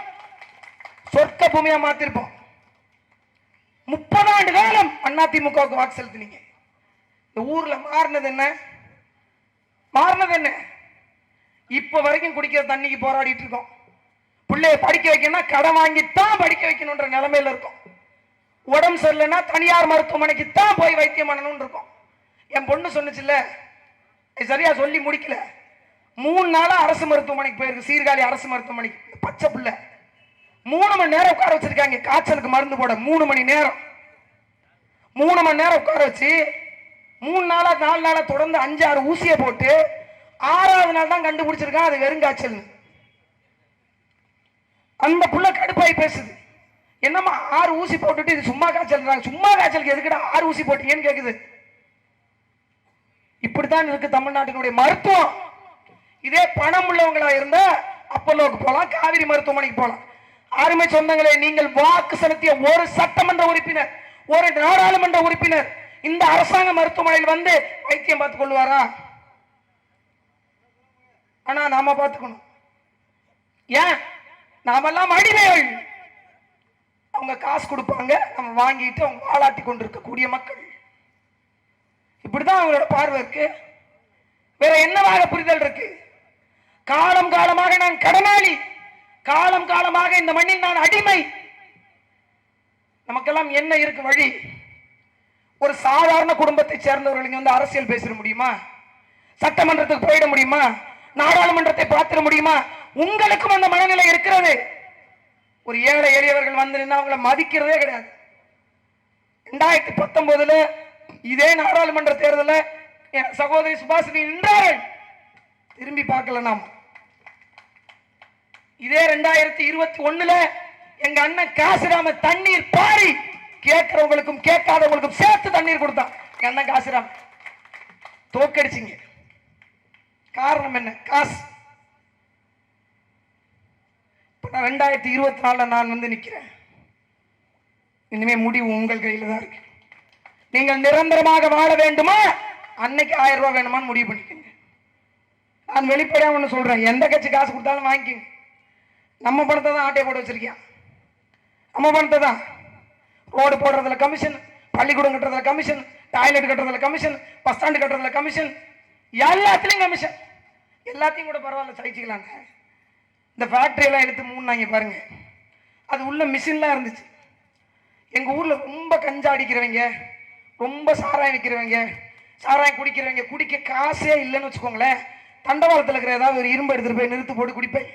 சொர்க்க பூமியா மாத்திருப்போம். 30 ஆண்டு காலம் அதிமுகவுக்கு வாக்கு செலுத்தினீங்க. இந்த ஊர்ல மாறினது என்ன, மாறினது என்ன? இப்ப வரைக்கும் குடிக்கிற தண்ணிக்கு போராடிட்டு இருக்கோம். பிள்ளைய படிக்க வைக்கணும்னா கடன் வாங்கித்தான் படிக்க வைக்கணும்ன்ற நிலைமையில இருக்கும். உடம்பு சரியில்லைன்னா தனியார் மருத்துவமனைக்கு தான் போய் வைத்தியம் பண்ணணும்னு இருக்கும். என் பொண்ணு சொன்னுச்சுல்ல, சரியா சொல்லி முடிக்கல, 3 நாளா அரசு மருத்துவமனைக்கு போயிருக்கு, சீர்காழி அரசு மருத்துவமனைக்கு. பச்சை பிள்ளை 3 மணி நேரம் உட்கார வச்சிருக்காங்க காய்ச்சலுக்கு மருந்து போட. 3 மணி நேரம் 3 மணி நேரம் உட்கார வச்சு 3 நாளா 4 நாளா தொடர்ந்து 5-6 ஊசியை போட்டு 6வது நாள் தான் கண்டுபிடிச்சிருக்கான் அது வெறும் காய்ச்சல். அந்த புள்ள கடுப்பாய் பேசுது, என்னம்மா 6 ஊசி போட்டுட்டு இது சும்மா காய்ச்சல், சும்மா காய்ச்சலுக்கு எதுக்குடா 6 ஊசி போட்டீங்கன்னு கேக்குது. இப்படித்தான் இருக்கு தமிழ்நாட்டினுடைய மருத்துவம். இதே பணம் உள்ளவங்களா இருந்தா அப்பல்லோக்கு போலாம், காவிரி மருத்துவமனைக்கு போலாம். அருமை சொந்தங்களே, நீங்கள் வாக்கு செலுத்திய ஒரு சட்டமன்ற உறுப்பினர், ஒரு நாடாளுமன்ற உறுப்பினர் இந்த அரசாங்க மருத்துவமனையில் வந்து வைத்தியம் பார்த்துக் கொள்வாரா? ஆனா நாம பார்த்துக்கணும். ஏன்? நாமெல்லாம் அடிமைகள். அவங்க காசு கொடுப்பாங்க, நம்ம வாங்கிட்டு அவங்க வாலாட்டி கொண்டிருக்கக்கூடிய மக்கள். இப்படிதான் அவங்களோட பார்வை இருக்கு. வேற என்னவாக புரிதல் இருக்கு? காலம் காலமாக நான் கடனாளி, காலம் காலமாக இந்த மண்ணில் நான் அடிமை. நமக்கெல்லாம் என்ன இருக்கு வழி? ஒரு சாதாரண குடும்பத்தை சேர்ந்தவர்கள் வந்து அரசியல் பேசிட முடியுமா? சட்டமன்றத்துக்கு போயிட முடியுமா? நாடாளுமன்றத்தை பார்த்திட முடியுமா? உங்களுக்கும் அந்த மனநிலை இருக்கிறது. ஒரு ஏழை எளியவர்கள் வந்து நின்று அவங்களை மதிக்கிறதே கிடையாது. 2019 இதே நாடாளுமன்ற தேர்தலில் சகோதரி சுபாஷினி நின்றார்கள், திரும்பி பார்க்கல. நாம் இதே 2021 எங்க அண்ணன் காசிராம தண்ணீர் பாரி கேட்கிறவங்களுக்கும் கேட்காதவங்களுக்கும் சேர்த்து தண்ணீர் கொடுத்தான். எங்க அண்ணன் காசிராம தோக்கடிச்சிங்க. காரணம் என்ன? காசு. 2024 நான் வந்து நிக்கிறேன். இனிமே முடிவு உங்கள் கையில தான் இருக்கு. நீங்கள் நிரந்தரமாக வாழ வேண்டுமா, அன்னைக்கு 1000 ரூபாய் வேணுமான்னு முடிவு பண்ணிக்கங்க. நான் வெளிப்படையா ஒண்ணு சொல்றேன், எந்த கட்சி காசு கொடுத்தாலும் வாங்கிக்கங்க. நம்ம பணத்தை தான் ஆட்டையை போட்டு வச்சிருக்கேன். நம்ம பணத்தை தான். ரோடு போடுறதுல கமிஷன், பள்ளிக்கூடம் கட்டுறதுல கமிஷன், டாய்லெட் கட்டுறதுல கமிஷன், பஸ் ஸ்டாண்டு கட்டுறதுல கமிஷன், எல்லாத்துலயும் கமிஷன். எல்லாத்தையும் கூட பரவாயில்ல சகிச்சுக்கலாங்க. இந்த ஃபேக்டரி எல்லாம் எடுத்து மூணாங்க பாருங்க, அது உள்ள மிஷின்லாம் இருந்துச்சு. எங்க ஊர்ல ரொம்ப கஞ்சா அடிக்கிறவங்க, ரொம்ப சாராயம் விற்கிறவங்க, சாராயம் குடிக்கிறவங்க, குடிக்க காசே இல்லைன்னு வச்சுக்கோங்களேன், தண்டவாளத்தில் இருக்கிற ஏதாவது ஒரு இரும்பு எடுத்துட்டு போய் நிறுத்து போட்டு குடிப்பேன்.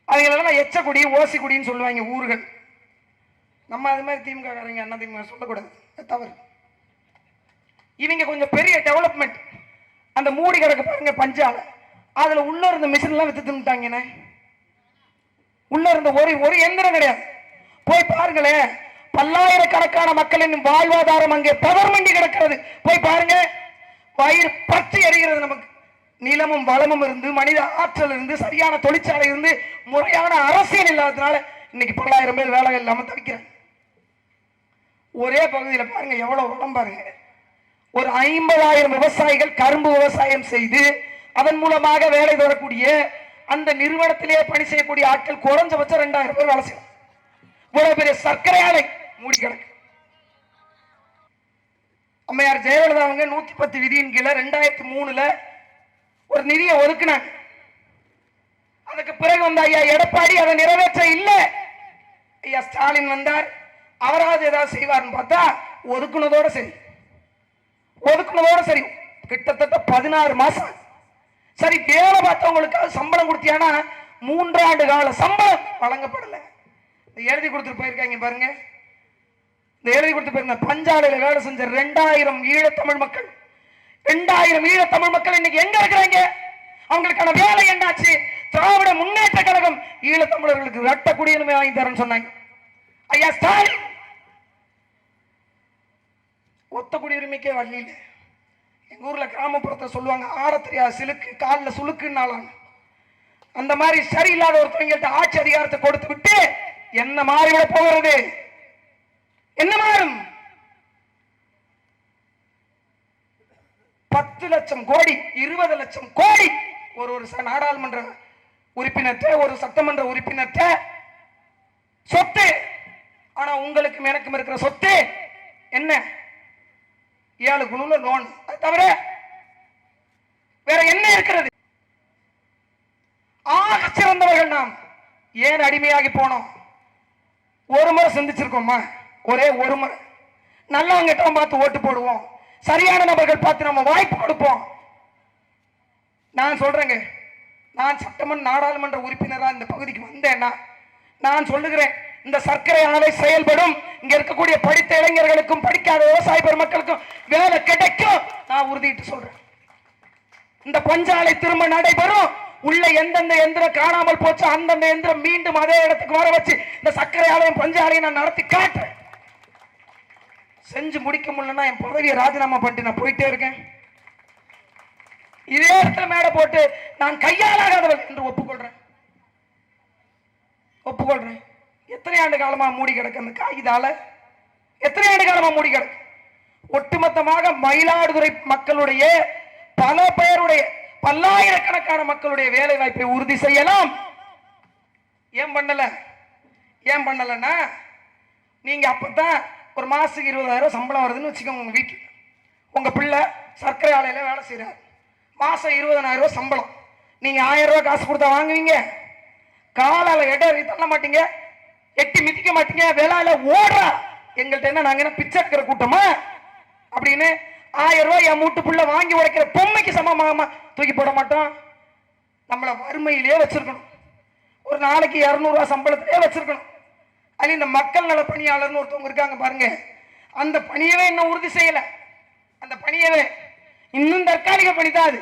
அவங்களெல்லாம் எச்ச குடி, ஓசி குடின்னு சொல்லுவாங்க ஊர்கள். நம்ம அது மாதிரி திமுக காரங்க அண்ணா திமுக சொல்லக்கூடாது, தவறு. இவங்க கொஞ்சம் பெரிய டெவலப்மெண்ட். அந்த மூடி கிடக்கு பாருங்க பஞ்சால, அதுல உள்ள இருந்த மிஷின் எல்லாம் வித்து தின்னுட்டாங்கண்ணே. உள்ள இருந்த ஒரு எந்திரம் கிடையாது. போய் பாருங்களேன், பல்லாயிரக்கணக்கான மக்களின் வாழ்வாதாரம் அங்கே பதர்மண்டி கிடக்கிறது. போய் பாருங்க, வயிறு பற்றி எறிகிறது. நமக்கு நிலமும் வளமும் இருந்து, மனித ஆற்றல் இருந்து, சரியான தொழிற்சாலை இருந்து, முறையான அரசியல் இல்லாததுனால இன்னைக்கு பல்லாயிரம் பேர் வேலை இல்லாம தவிக்கிறாங்க. ஒரே பகுதியில் பாருங்க எவ்வளவு வளம் பாருங்க. ஒரு 50,000 விவசாயிகள் கரும்பு விவசாயம் செய்து அதன் மூலமாக வேலை தரக்கூடிய அந்த நிறுவனத்திலேயே பணி செய்யக்கூடிய ஆட்கள் குறைஞ்சபட்சம் 2,000 பேர் வேலை செய்யணும். இவ்வளவு பெரிய சர்க்கரை ஆலை மூடி கிடக்கு. அம்மையார் ஜெயலலிதா அவங்க 110 விதியின் கீழே 2003 ஒரு நிதியை ஒதுக்குனாங்க. அதுக்கு பிறகு வந்த ஐயா எடப்பாடி அதை நிறைவேற்ற இல்லை. ஐயா ஸ்டாலின் வந்தார், அவராவது ஏதாவது செய்வார்னு பார்த்தா ஒதுக்குனதோட சரி, கிட்டத்தட்ட 16 மாசம். சரி, வேலை பார்த்தவங்களுக்கு சம்பளம் கொடுத்தியானா 3 ஆண்டு கால சம்பளம் வழங்கப்படல. எழுதி கொடுத்துட்டு போயிருக்காங்க பாருங்க. இந்த எழுதி கொடுத்து போயிருந்த பஞ்சாலையில வேலை செஞ்ச 2000 ஈழத்தமிழ் மக்கள், 2000 ஈழத்தமிழ் மக்கள் இன்னைக்கு எங்க இருக்கிறாங்க? அவங்களுக்கான வேலை என்னாச்சு? திராவிட முன்னேற்ற கழகம் ஈழத்தமிழர்களுக்கு ரட்ட குடியுரிமை வாங்கி தரேன்னு சொன்னாங்க. ஐயா ஸ்டாலின் ஒத்த குடியுரிமைக்கே வழி இல்லை. எங்க ஊர்ல கிராமப்புறத்தை சொல்லுவாங்க, ஆட தெரியாத சிலுக்கு காலில் சுலுக்குன்னாலும் அந்த மாதிரி சரியில்லாத ஒருத்தவங்கள்ட்ட ஆட்சி அதிகாரத்தை கொடுத்து விட்டு என்ன மாறிவிட போகிறது? என்ன மாறும்? 10 லட்சம் கோடி 20 லட்சம் கோடி ஒரு நாடாளுமன்ற உறுப்பினர்கிட்ட, ஒரு சட்டமன்ற உறுப்பினர்கிட்ட சொத்து. ஆனா உங்களுக்கும் எனக்கும் இருக்கிற சொத்து என்ன? 7 குழுல லோன், அது தவிர வேற என்ன இருக்கிறது? ஆக சிறந்தவர்கள் நாம் ஏன் அடிமையாகி போனோம்? ஒரு முறை சிந்திச்சிருக்கோமா? ஒரே ஒரு முறை நல்லவங்க பார்த்து ஓட்டு போடுவோம், சரியான நபர்கள் பார்த்து நம்ம வாய்ப்பு கொடுப்போம். நான் சொல்றேங்க, நான் சட்டமன்ற நாடாளுமன்ற உறுப்பினராக இந்த பகுதிக்கு வந்தேன்னா நான் சொல்லுகிறேன், இந்த சர்க்கரை ஆலை செயல்படும். இங்க இருக்கக்கூடிய படித்த இளைஞர்களுக்கும் படிக்காத விவசாய பெருமக்களுக்கும் வேலை கிடைக்கும். நான் உறுதிட்டு சொல்றேன். இந்த பஞ்சாலை திரும்ப நடைபெறும். உள்ள எந்தெந்த எந்திரம் காணாமல் போச்சு அந்தந்த எந்திரம் மீண்டும் அதே இடத்துக்கு வர வச்சு இந்த சர்க்கரை ஆலையும் பஞ்சாலையும் நான் நடத்தி காட்டுறேன். செஞ்சு முடிக்க முடியலன்னா என் பதவியை ராஜினாமா பண்ணிட்டு நான் போயிட்டே இருக்கேன். இதே இடத்துல மேடை போட்டு நான் கையாளாகாதவள் என்று ஒப்புக்கொள்றேன். எத்தனை ஆண்டு காலமா மூடி கிடக்கு அந்த காகிதால? எத்தனை ஆண்டு காலமா மூடி கிடக்கு? ஒட்டுமொத்தமாக மயிலாடுதுறை மக்களுடைய பல பேருடைய பல்லாயிரக்கணக்கான மக்களுடைய வேலை வாய்ப்பை உறுதி செய்யலாம். ஏன் பண்ணலன்னா நீங்க அப்பதான் ஒரு மாசத்துக்கு 20,000 சம்பளம் வருதுன்னு வச்சுக்கோங்க. உங்க வீட்டுல உங்க பிள்ளை சர்க்கரை ஆலையில வேலை செய்யறாரு, மாசம் 20,000 சம்பளம். நீங்க 1000 ரூபாய் காசு கொடுத்தா வாங்குவீங்க? காலால எடை தள்ள மாட்டீங்க, எட்டி மிதிக்க மாட்டீங்க, வேளால ஓடுறா. எங்கள்கிட்ட என்ன, நாங்க என்ன பிச்சை எடுக்கிற கூட்டமா? அப்படின்னு 1000 ரூபாய் என் மூட்டு புள்ள வாங்கி உடைக்கிற பொம்மைக்கு சமமா தூக்கி போட மாட்டோம். நம்மளை வறுமையிலே வச்சிருக்கணும். ஒரு நாளைக்கு 200 ரூபாய் சம்பளத்திலே வச்சிருக்கணும். அது இந்த மக்கள் நல பணியாளர்னு ஒருத்தவங்க இருக்காங்க பாருங்க, அந்த பணியவே இன்னும் உறுதி செய்யல. அந்த பணியவே இன்னும் தற்காலிக பணி தான். அது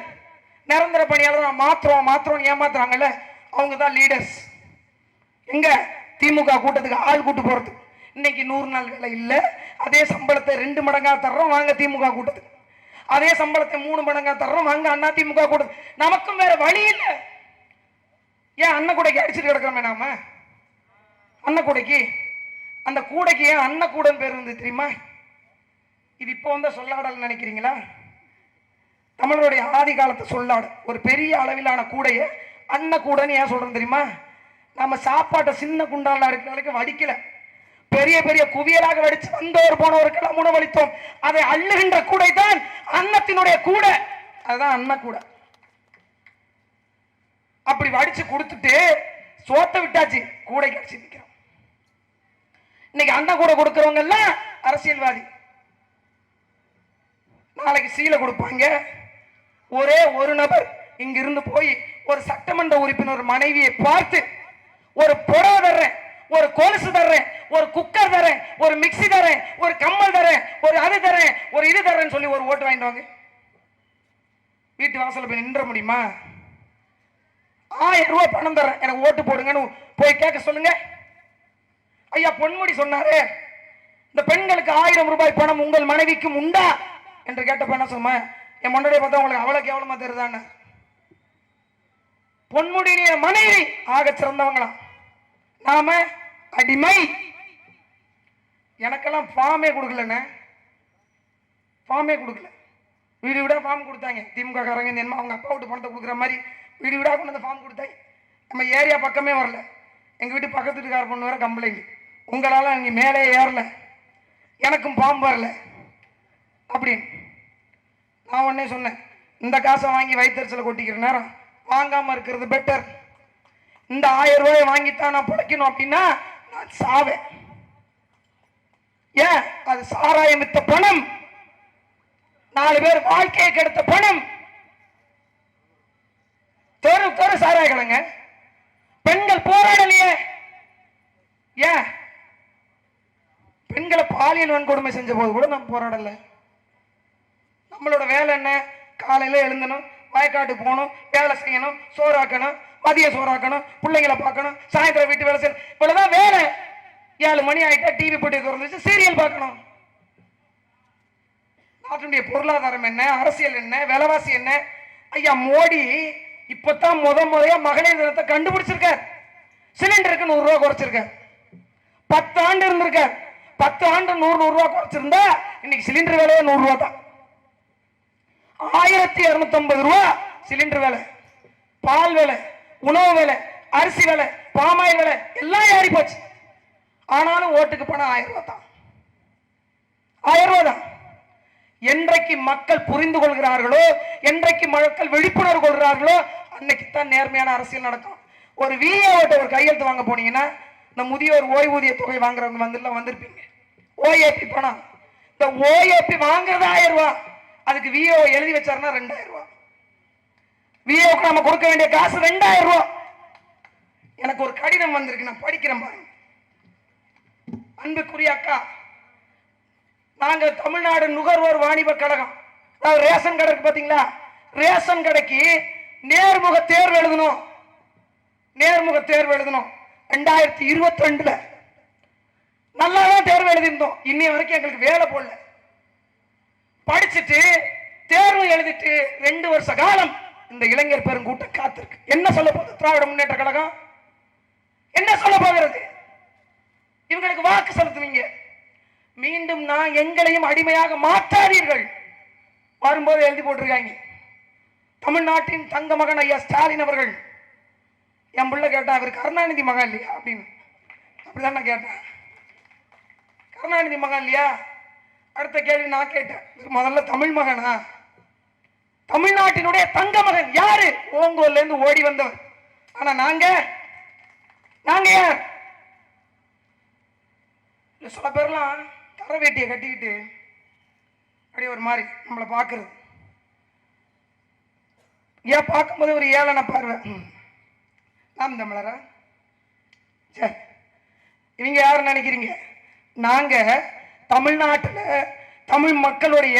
நிரந்தர பணியாளர் மாத்திரம் ஏமாத்துறாங்கல்ல, அவங்க தான் லீடர்ஸ். எங்க திமுக கூட்டத்துக்கு ஆள் கூட்டு போறது. இன்னைக்கு 100 நாள் வேலை இல்லை, அதே சம்பளத்தை 2 மடங்கா தர்றோம் வாங்க திமுக கூட்டத்துக்கு. அதே சம்பளத்தை 3 மடங்கா தர்றோம் வாங்க அண்ணா திமுக கூட்டத்துக்கு. நமக்கும் வேற வழி இல்லை. ஏன் அன்னக்கூடைக்கு அடிச்சுட்டு கிடக்கிறோமே நாம? அன்னக்கூடைக்கு, அந்த கூடைக்கு ஏன் அன்னக்கூடன் பேர் வந்து தெரியுமா? இது இப்போ வந்த சொல்லாடல் நினைக்கிறீங்களா? தமிழருடைய ஆதி காலத்து சொல்லாடு. ஒரு பெரிய அளவிலான கூடைய அன்னக்கூடன் ஏன் சொல்றோம் தெரியுமா? நம்ம சாப்பாட்டை சின்ன குண்டால இருக்கிற வடிக்கல, பெரிய பெரிய குவியலாக வடிச்சு வந்தோர் போனவருக்கெல்லாம் உணவளித்தோம். அதை அள்ளுகின்ற கூடை தான் அன்னத்தினுடைய கூடை. அதுதான் அன்னக்கூடை. அப்படி வடிச்சு கொடுத்துட்டு சோத்தை விட்டாச்சு, கூடை கடிச்சு நிற்கிறோம். இன்னைக்கு அன்ன கூட கொடுக்கிறவங்க எல்லாம் அரசியல்வாதி. நாளைக்கு சீலை கொடுப்பாங்க. ஒரே ஒரு நபர் இங்கிருந்து போய் ஒரு சட்டமன்ற உறுப்பினர் மனைவியை பார்த்து ஒரு புடவை தர்றேன், ஒரு கொலுசு தர்றேன், ஒரு குக்கர் தரேன், ஒரு மிக்ஸி தரேன், ஒரு கம்மல் தரேன், ஒரு அது தரேன், ஒரு இது தரேன்னு சொல்லி ஒரு ஓட்டு வாங்கிட்டு வாங்க. வீட்டு வாசல்ல போய் நின்ற முடியுமா? 1000 ரூபாய் பணம் தரேன், எனக்கு ஓட்டு போடுங்கன்னு போய் கேட்க சொல்லுங்க. ஐயா பொன்முடி சொன்னாரு, இந்த பெண்களுக்கு 1000 ரூபாய் பணம் உங்கள் மனைவிக்கும் உண்டா என்று கேட்டப்ப என்ன சொன்ன, என் முன்னாடியே பார்த்தா உங்களுக்கு அவ்வளவு கேவலமா தெரியுதான்னு. பொன்முடிய மனைவி ஆக சிறந்தவங்களாம், நாம அடிமை. எனக்கெல்லாம் ஃபார்மே கொடுக்கலண்ணே, ஃபார்மே கொடுக்கல. வீடு வீடா ஃபார்ம் கொடுத்தாங்க திமுக காரங்க, அவங்க அப்பா விட்டு பணத்தை கொடுக்குற மாதிரி வீடு வீடா கொண்டு வந்து ஃபார்ம் கொடுத்தாங்க. நம்ம ஏரியா பக்கமே வரல. எங்க வீட்டு பக்கத்து வீட்டுக்கார பொண்ணு வர கம்ப்ளைண்ட், உங்களால நீங்க மேலே ஏறல, எனக்கும் ஃபார்ம் வரல அப்படின்னு. நான் உடனே சொன்னேன், இந்த காசை வாங்கி வயிற்றுச்சல கொட்டிக்கிற நேரம் வாங்காம இருக்கிறது பெட்டர். இந்த 1000 ரூபாயை வாங்கித்தான் நான் பிழைக்கணும் அப்படின்னா நான் சாவேன். ஏன்? அது சாராயம் வித்த பணம், 4 பேர் வாழ்க்கையை கெடுத்த பணம். தெரு தெரு சாராய கடைங்க. பெண்கள் போராடலையே. ஏன்? பெண்களை பாலியல் வன்கொடுமை செஞ்ச போது கூட நம்ம போராடல. நம்மளோட வேலை என்ன? காலையில எழுந்தணும், வயக்காட்டுக்கு போகணும், வேலை செய்யணும், சோறாக்கணும், மதிய சோறாக்கணும், பிள்ளைங்களை பார்க்கணும், சாயந்தரம் வீட்டு வேலை செய்யணும், இவ்வளவுதான் வேலை. 7 மணி ஆயிட்டா டிவி போட்டு திறந்துச்சு சீரியல் பார்க்கணும். நாட்டுடைய பொருளாதாரம் என்ன, அரசியல் என்ன, விலைவாசி என்ன? ஐயா மோடி இப்பதான் முறையா மகளிர் தினத்தை கண்டுபிடிச்சிருக்கார். சிலிண்டருக்கு 100 ரூபாய் குறைச்சிருக்கார். 10 ஆண்டு இருந்திருக்கார். 10 ஆண்டு 100 ரூபாய் குறைச்சிருந்தா இன்னைக்கு சிலிண்டர் விலையே 100 ரூபாய் தான். 1250 ரூபாய் சிலிண்டர் விலை, பால் விலை, உணவு விலை, அரிசி விலை, பாமாயில் விலை எல்லாம் ஏறி போச்சு. ஆனாலும் ஓட்டுக்கு பணம் 1000 ரூபாய் தான். 1000 ரூபாய் தான். என்றைக்கு மக்கள் புரிந்து கொள்கிறார்களோ, என்றைக்கு மக்கள் விழிப்புணர்வு கொள்கிறார்களோ, அன்னைக்கு தான் நேர்மையான அரசியல் நடக்கும். ஒரு விஏ ஓட்ட ஒரு கையெழுத்து வாங்க போனீங்கன்னா, இந்த முதியோர் ஓய்வூதிய தொகை வாங்குறவங்க வந்திருப்பீங்க. ஓஏபி பணம், இந்த ஓஏபி வாங்குறது 1000 ரூபாய், அதுக்கு விஓ எழுதி வச்சாருன்னா 2000 ரூபாய். விஓக்கு நம்ம கொடுக்க வேண்டிய காசு 2000 ரூபாய். எனக்கு ஒரு கடிதம் வந்திருக்கு, நான் படிக்கிறேன் பாருங்க. அன்புக்குரிய அக்கா, நாங்க தமிழ்நாடு நுகர்வோர் வாணிப கழகம், ரேஷன் கடை இருக்கு பாத்தீங்களா, ரேஷன் கடைக்கு நேர்முக தேர்வு எழுதணும். நேர்முக தேர்வு எழுதணும் 2022 நல்லாதான் தேர்வு எழுதிருந்தோம். இன்னைய வரைக்கும் எங்களுக்கு வேலை போடல. படிச்சுட்டு தேர்வு எழுதிட்டு 2 வருஷ காலம் இந்த இளைஞர் பெருங்கூட்டம் காத்திருக்கு. என்ன சொல்ல போகுது திராவிட முன்னேற்ற கழகம்? என்ன சொல்ல போகிறது? இவங்களுக்கு வாக்கு செலுத்துவீங்க, மீண்டும் நான் எங்களையும் அடிமையாக மாற்றாதீர்கள். வரும்போது எழுதி போட்டிருக்காங்க, தமிழ்நாட்டின் தங்க மகன் ஐயா ஸ்டாலின் அவர்கள். என் பிள்ளை கேட்டா, அவர் கருணாநிதி மகன் இல்லையா அப்படின்னு. அப்படிதான் நான் கேட்டேன், கருணாநிதி மகன் இல்லையா? அடுத்த கேள்வி நான் கேட்டேன், முதல்ல தமிழ் மகனா? தமிழ்நாட்டினுடைய தங்க மகன் யாரு? ஓங்கோல்ல இருந்து ஓடி வந்தவர். ஆனா நாங்க யார்? சில பேர்லாம் கரை வேட்டியை கட்டிக்கிட்டு அப்படியே ஒரு மாதிரி நம்மளை பார்க்கறது. ஏன் பார்க்கும்போது ஒரு ஏளன பார்வை. நாம் தமிழரா? சரி, இவங்க யாரு நினைக்கிறீங்க? நாங்க தமிழ்நாட்டில் தமிழ் மக்களுடைய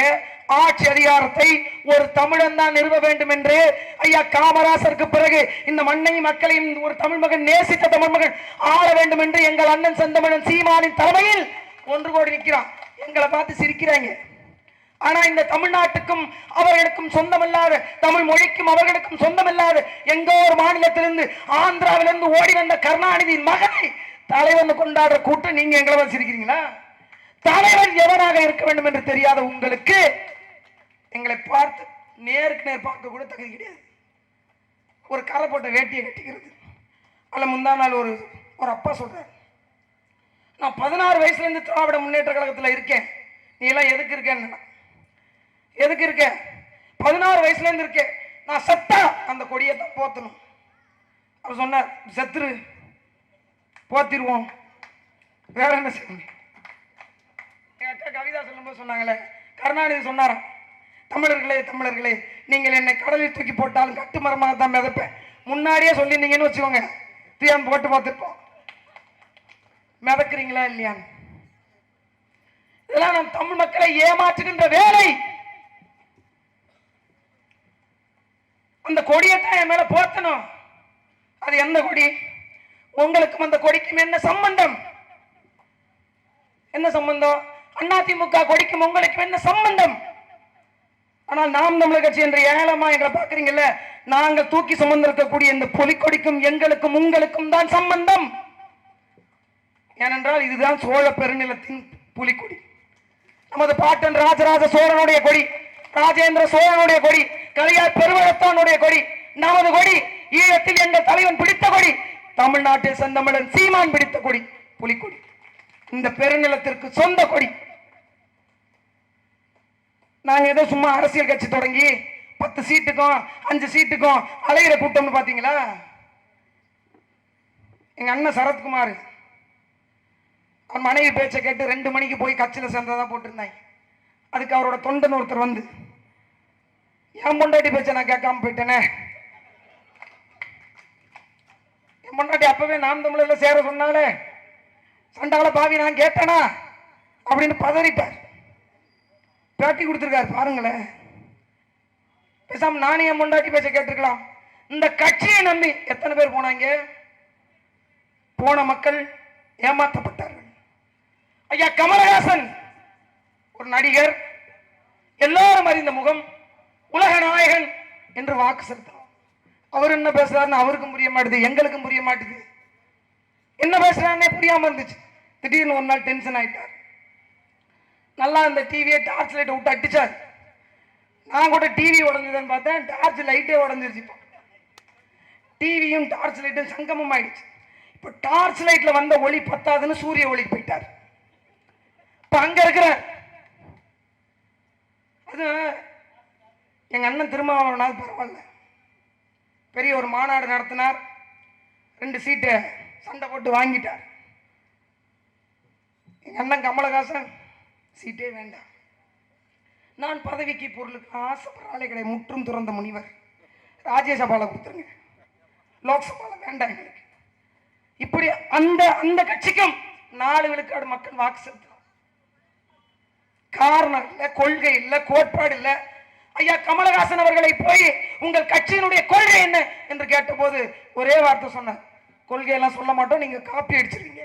ஆட்சி அதிகாரத்தை ஒரு தமிழன் தான் நிறுவ வேண்டும் என்று ஐயா காமராசருக்கு பிறகு இந்த மண்ணையும் மக்களையும் ஒரு தமிழ் மகன் நேசித்த தமிழ் மகன் ஆள வேண்டும் என்று எங்கள் அண்ணன் செந்தமிழன் சீமானின் தலைமையில் ஒன்று கோடி நிற்கிறான். எங்களை பார்த்து சிரிக்கிறாங்க. ஆனா இந்த தமிழ்நாட்டுக்கும் அவர்களுக்கும் சொந்தமில்லாத, தமிழ் மொழிக்கும் அவர்களுக்கும் சொந்தமில்லாத எங்கோ ஒரு மாநிலத்திலிருந்து, ஆந்திராவிலிருந்து ஓடி வந்த கருணாநிதியின் மகனை தலைவன் கொண்டாடுற கூட்டம் நீங்க எங்களை பார்த்து சிரிக்கிறீங்களா? தலைவர் எவராக இருக்க வேண்டும் என்று தெரியாத உங்களுக்கு எங்களை பார்த்து நேருக்கு நேர் பார்க்க கூட தகுதி கிடையாது. ஒரு கரை போட்ட வேட்டியை கட்டிக்கிறது. அல்ல முந்தா நாள் ஒரு அப்பா சொல்றாரு, நான் 16 வயசுல இருந்து திராவிட முன்னேற்ற கழகத்தில் இருக்கேன், நீ எல்லாம் எதுக்கு இருக்கேன்னு. எதுக்கு இருக்க? 16 வயசுல இருந்து இருக்கேன், நான் செத்தா அந்த கொடியை தான் போத்தணும். அவர் சொன்னார், செத்துரு, போத்திருவோம், வேற என்ன செய்யணும். எங்க அக்கா கவிதா சொல்லும்போது சொன்னாங்களே, கருணாநிதி சொன்னாராம், தமிழர்களே நீங்கள் என்னை கடலில் தூக்கி போட்டாலும் கட்டு மரமாக தான் மிதப்பேன். முன்னாடியே சொல்லியிருந்தீங்கன்னு வச்சுக்கோங்க, தீயான் போட்டு பார்த்துருப்போம். மிதக்குறீங்களா இல்லையா? இதெல்லாம் நம் தமிழ் மக்களை ஏமாற்றுகின்ற வேலை. அந்த கொடியைத்தான் என் மேல போத்தணும். அது எந்த கொடி? உங்களுக்கும் அந்த கொடிக்கும் என்ன சம்பந்தம்? என்ன சம்பந்தம்? அதிமுக கொடிக்கும் உங்களுக்கும் என்ன சம்பந்தம்? ஆனால் நாம் தமிழர் கட்சி என்ற ஏளமா எங்களை பாக்குறீங்கல்ல, நாங்கள் தூக்கி சுமந்திருக்கக்கூடிய இந்த புலிக்கொடிக்கும் எங்களுக்கும் உங்களுக்கும் தான் சம்பந்தம். ஏனென்றால் இதுதான் சோழ பெருநிலத்தின் புலிக்கொடி. நமது பாட்டன் ராஜராஜ சோழனுடைய கொடி, ராஜேந்திர சோழனுடைய கொடி, கலியார் பெருவழத்தானுடைய கொடி, நமது கொடி. ஈழத்தில் எங்கள் தலைவன் பிடித்த கொடி, தமிழ்நாட்டில் செந்தமிழன் சீமான் பிடித்த கொடி புலிக்கொடி. இந்த பெருநிலத்திற்கு சொந்த கொடி. நாங்க ஏதோ சும்மா அரசியல் கட்சி தொடங்கி 10 சீட்டுக்கும் 5 சீட்டுக்கும் அலையிற கூட்டம்னு பாத்தீங்களா? எங்க அண்ணன் சரத்குமார் அவன் மனைவி பேச்சை கேட்டு 2 மணிக்கு போய் கட்சியில சேர்ந்ததான் போட்டிருந்தாங்க. அதுக்கு அவரோட தொண்டன் ஒருத்தர் வந்து, என் பொண்டாட்டி பேச்சை நான் கேட்காம போயிட்டேனே, என் பொண்டாட்டி அப்பவே நாம் தமிழர்ல சேர சொன்னாலே சண்டால பாவி நான் கேட்டேனா அப்படின்னு பதறிட்டார். பேட்டி கொடுத்திருக்காரு பாருங்களேன். பேசாம நானே என் பொண்டாட்டி பேச்ச கேட்டிருக்கலாம். இந்த கட்சியை நம்பி எத்தனை பேர் போனாங்க? போன மக்கள் ஏமாற்றப்பட்டார்கள். ஐயா கமலஹாசன் ஒரு நடிகர், எல்லாரும் அறிந்த முகம், உலக நாயகன் என்று வாக்கு செலுத்தலாம். அவர் என்ன பேசுறாருன்னு அவருக்கும் புரிய மாட்டுது, எங்களுக்கும் புரிய மாட்டுது. என்ன பேசுறாருன்னே புரியாம இருந்துச்சு. திடீர்னு ஒரு நாள் டென்ஷன் ஆயிட்டார். நல்லா இந்த டிவியை டார்ச் லைட்டை விட்டு அடிச்சார். நான் கூட டிவி உடஞ்சதுன்னு பார்த்தேன், டார்ச் லைட்டே உடஞ்சிருச்சு. டிவியும் டார்ச் லைட்டும் சங்கமம் ஆயிடுச்சு. இப்போ டார்ச் லைட்ல வந்த ஒளி பத்தாதுன்னு சூரிய ஒளிக்கு போயிட்டார். இப்ப அங்க இருக்கிற அது எங்க அண்ணன் திருமாவளவனாவது பரவாயில்ல, பெரிய ஒரு மாநாடு நடத்தினார், 2 சீட்டை சண்டை போட்டு வாங்கிட்டார். எங்க அண்ணன் கமலஹாசன் சீட்டே வேண்டாம், நான் பதவிக்கு பொருளுக்கு ஆசைப்படுற ஆளே கிடையாது, முற்றும் துறந்த முனிவர், ராஜ்யசபால கொடுத்துருங்க, லோக்சபால வேண்டாம் எங்களுக்கு. இப்படி அந்த அந்த கட்சிக்கும் 4 விழுக்காடு மக்கள் வாக்கு செலுத்தலாம். காரணம் இல்ல, கொள்கை இல்ல, கோட்பாடு இல்ல. ஐயா கமலஹாசன் அவர்களை போய் உங்கள் கட்சியினுடைய கொள்கை என்ன என்று கேட்டபோது ஒரே வார்த்தை சொன்னார், கொள்கையெல்லாம் சொல்ல மாட்டோம், நீங்க காப்பி அடிச்சிருவீங்க.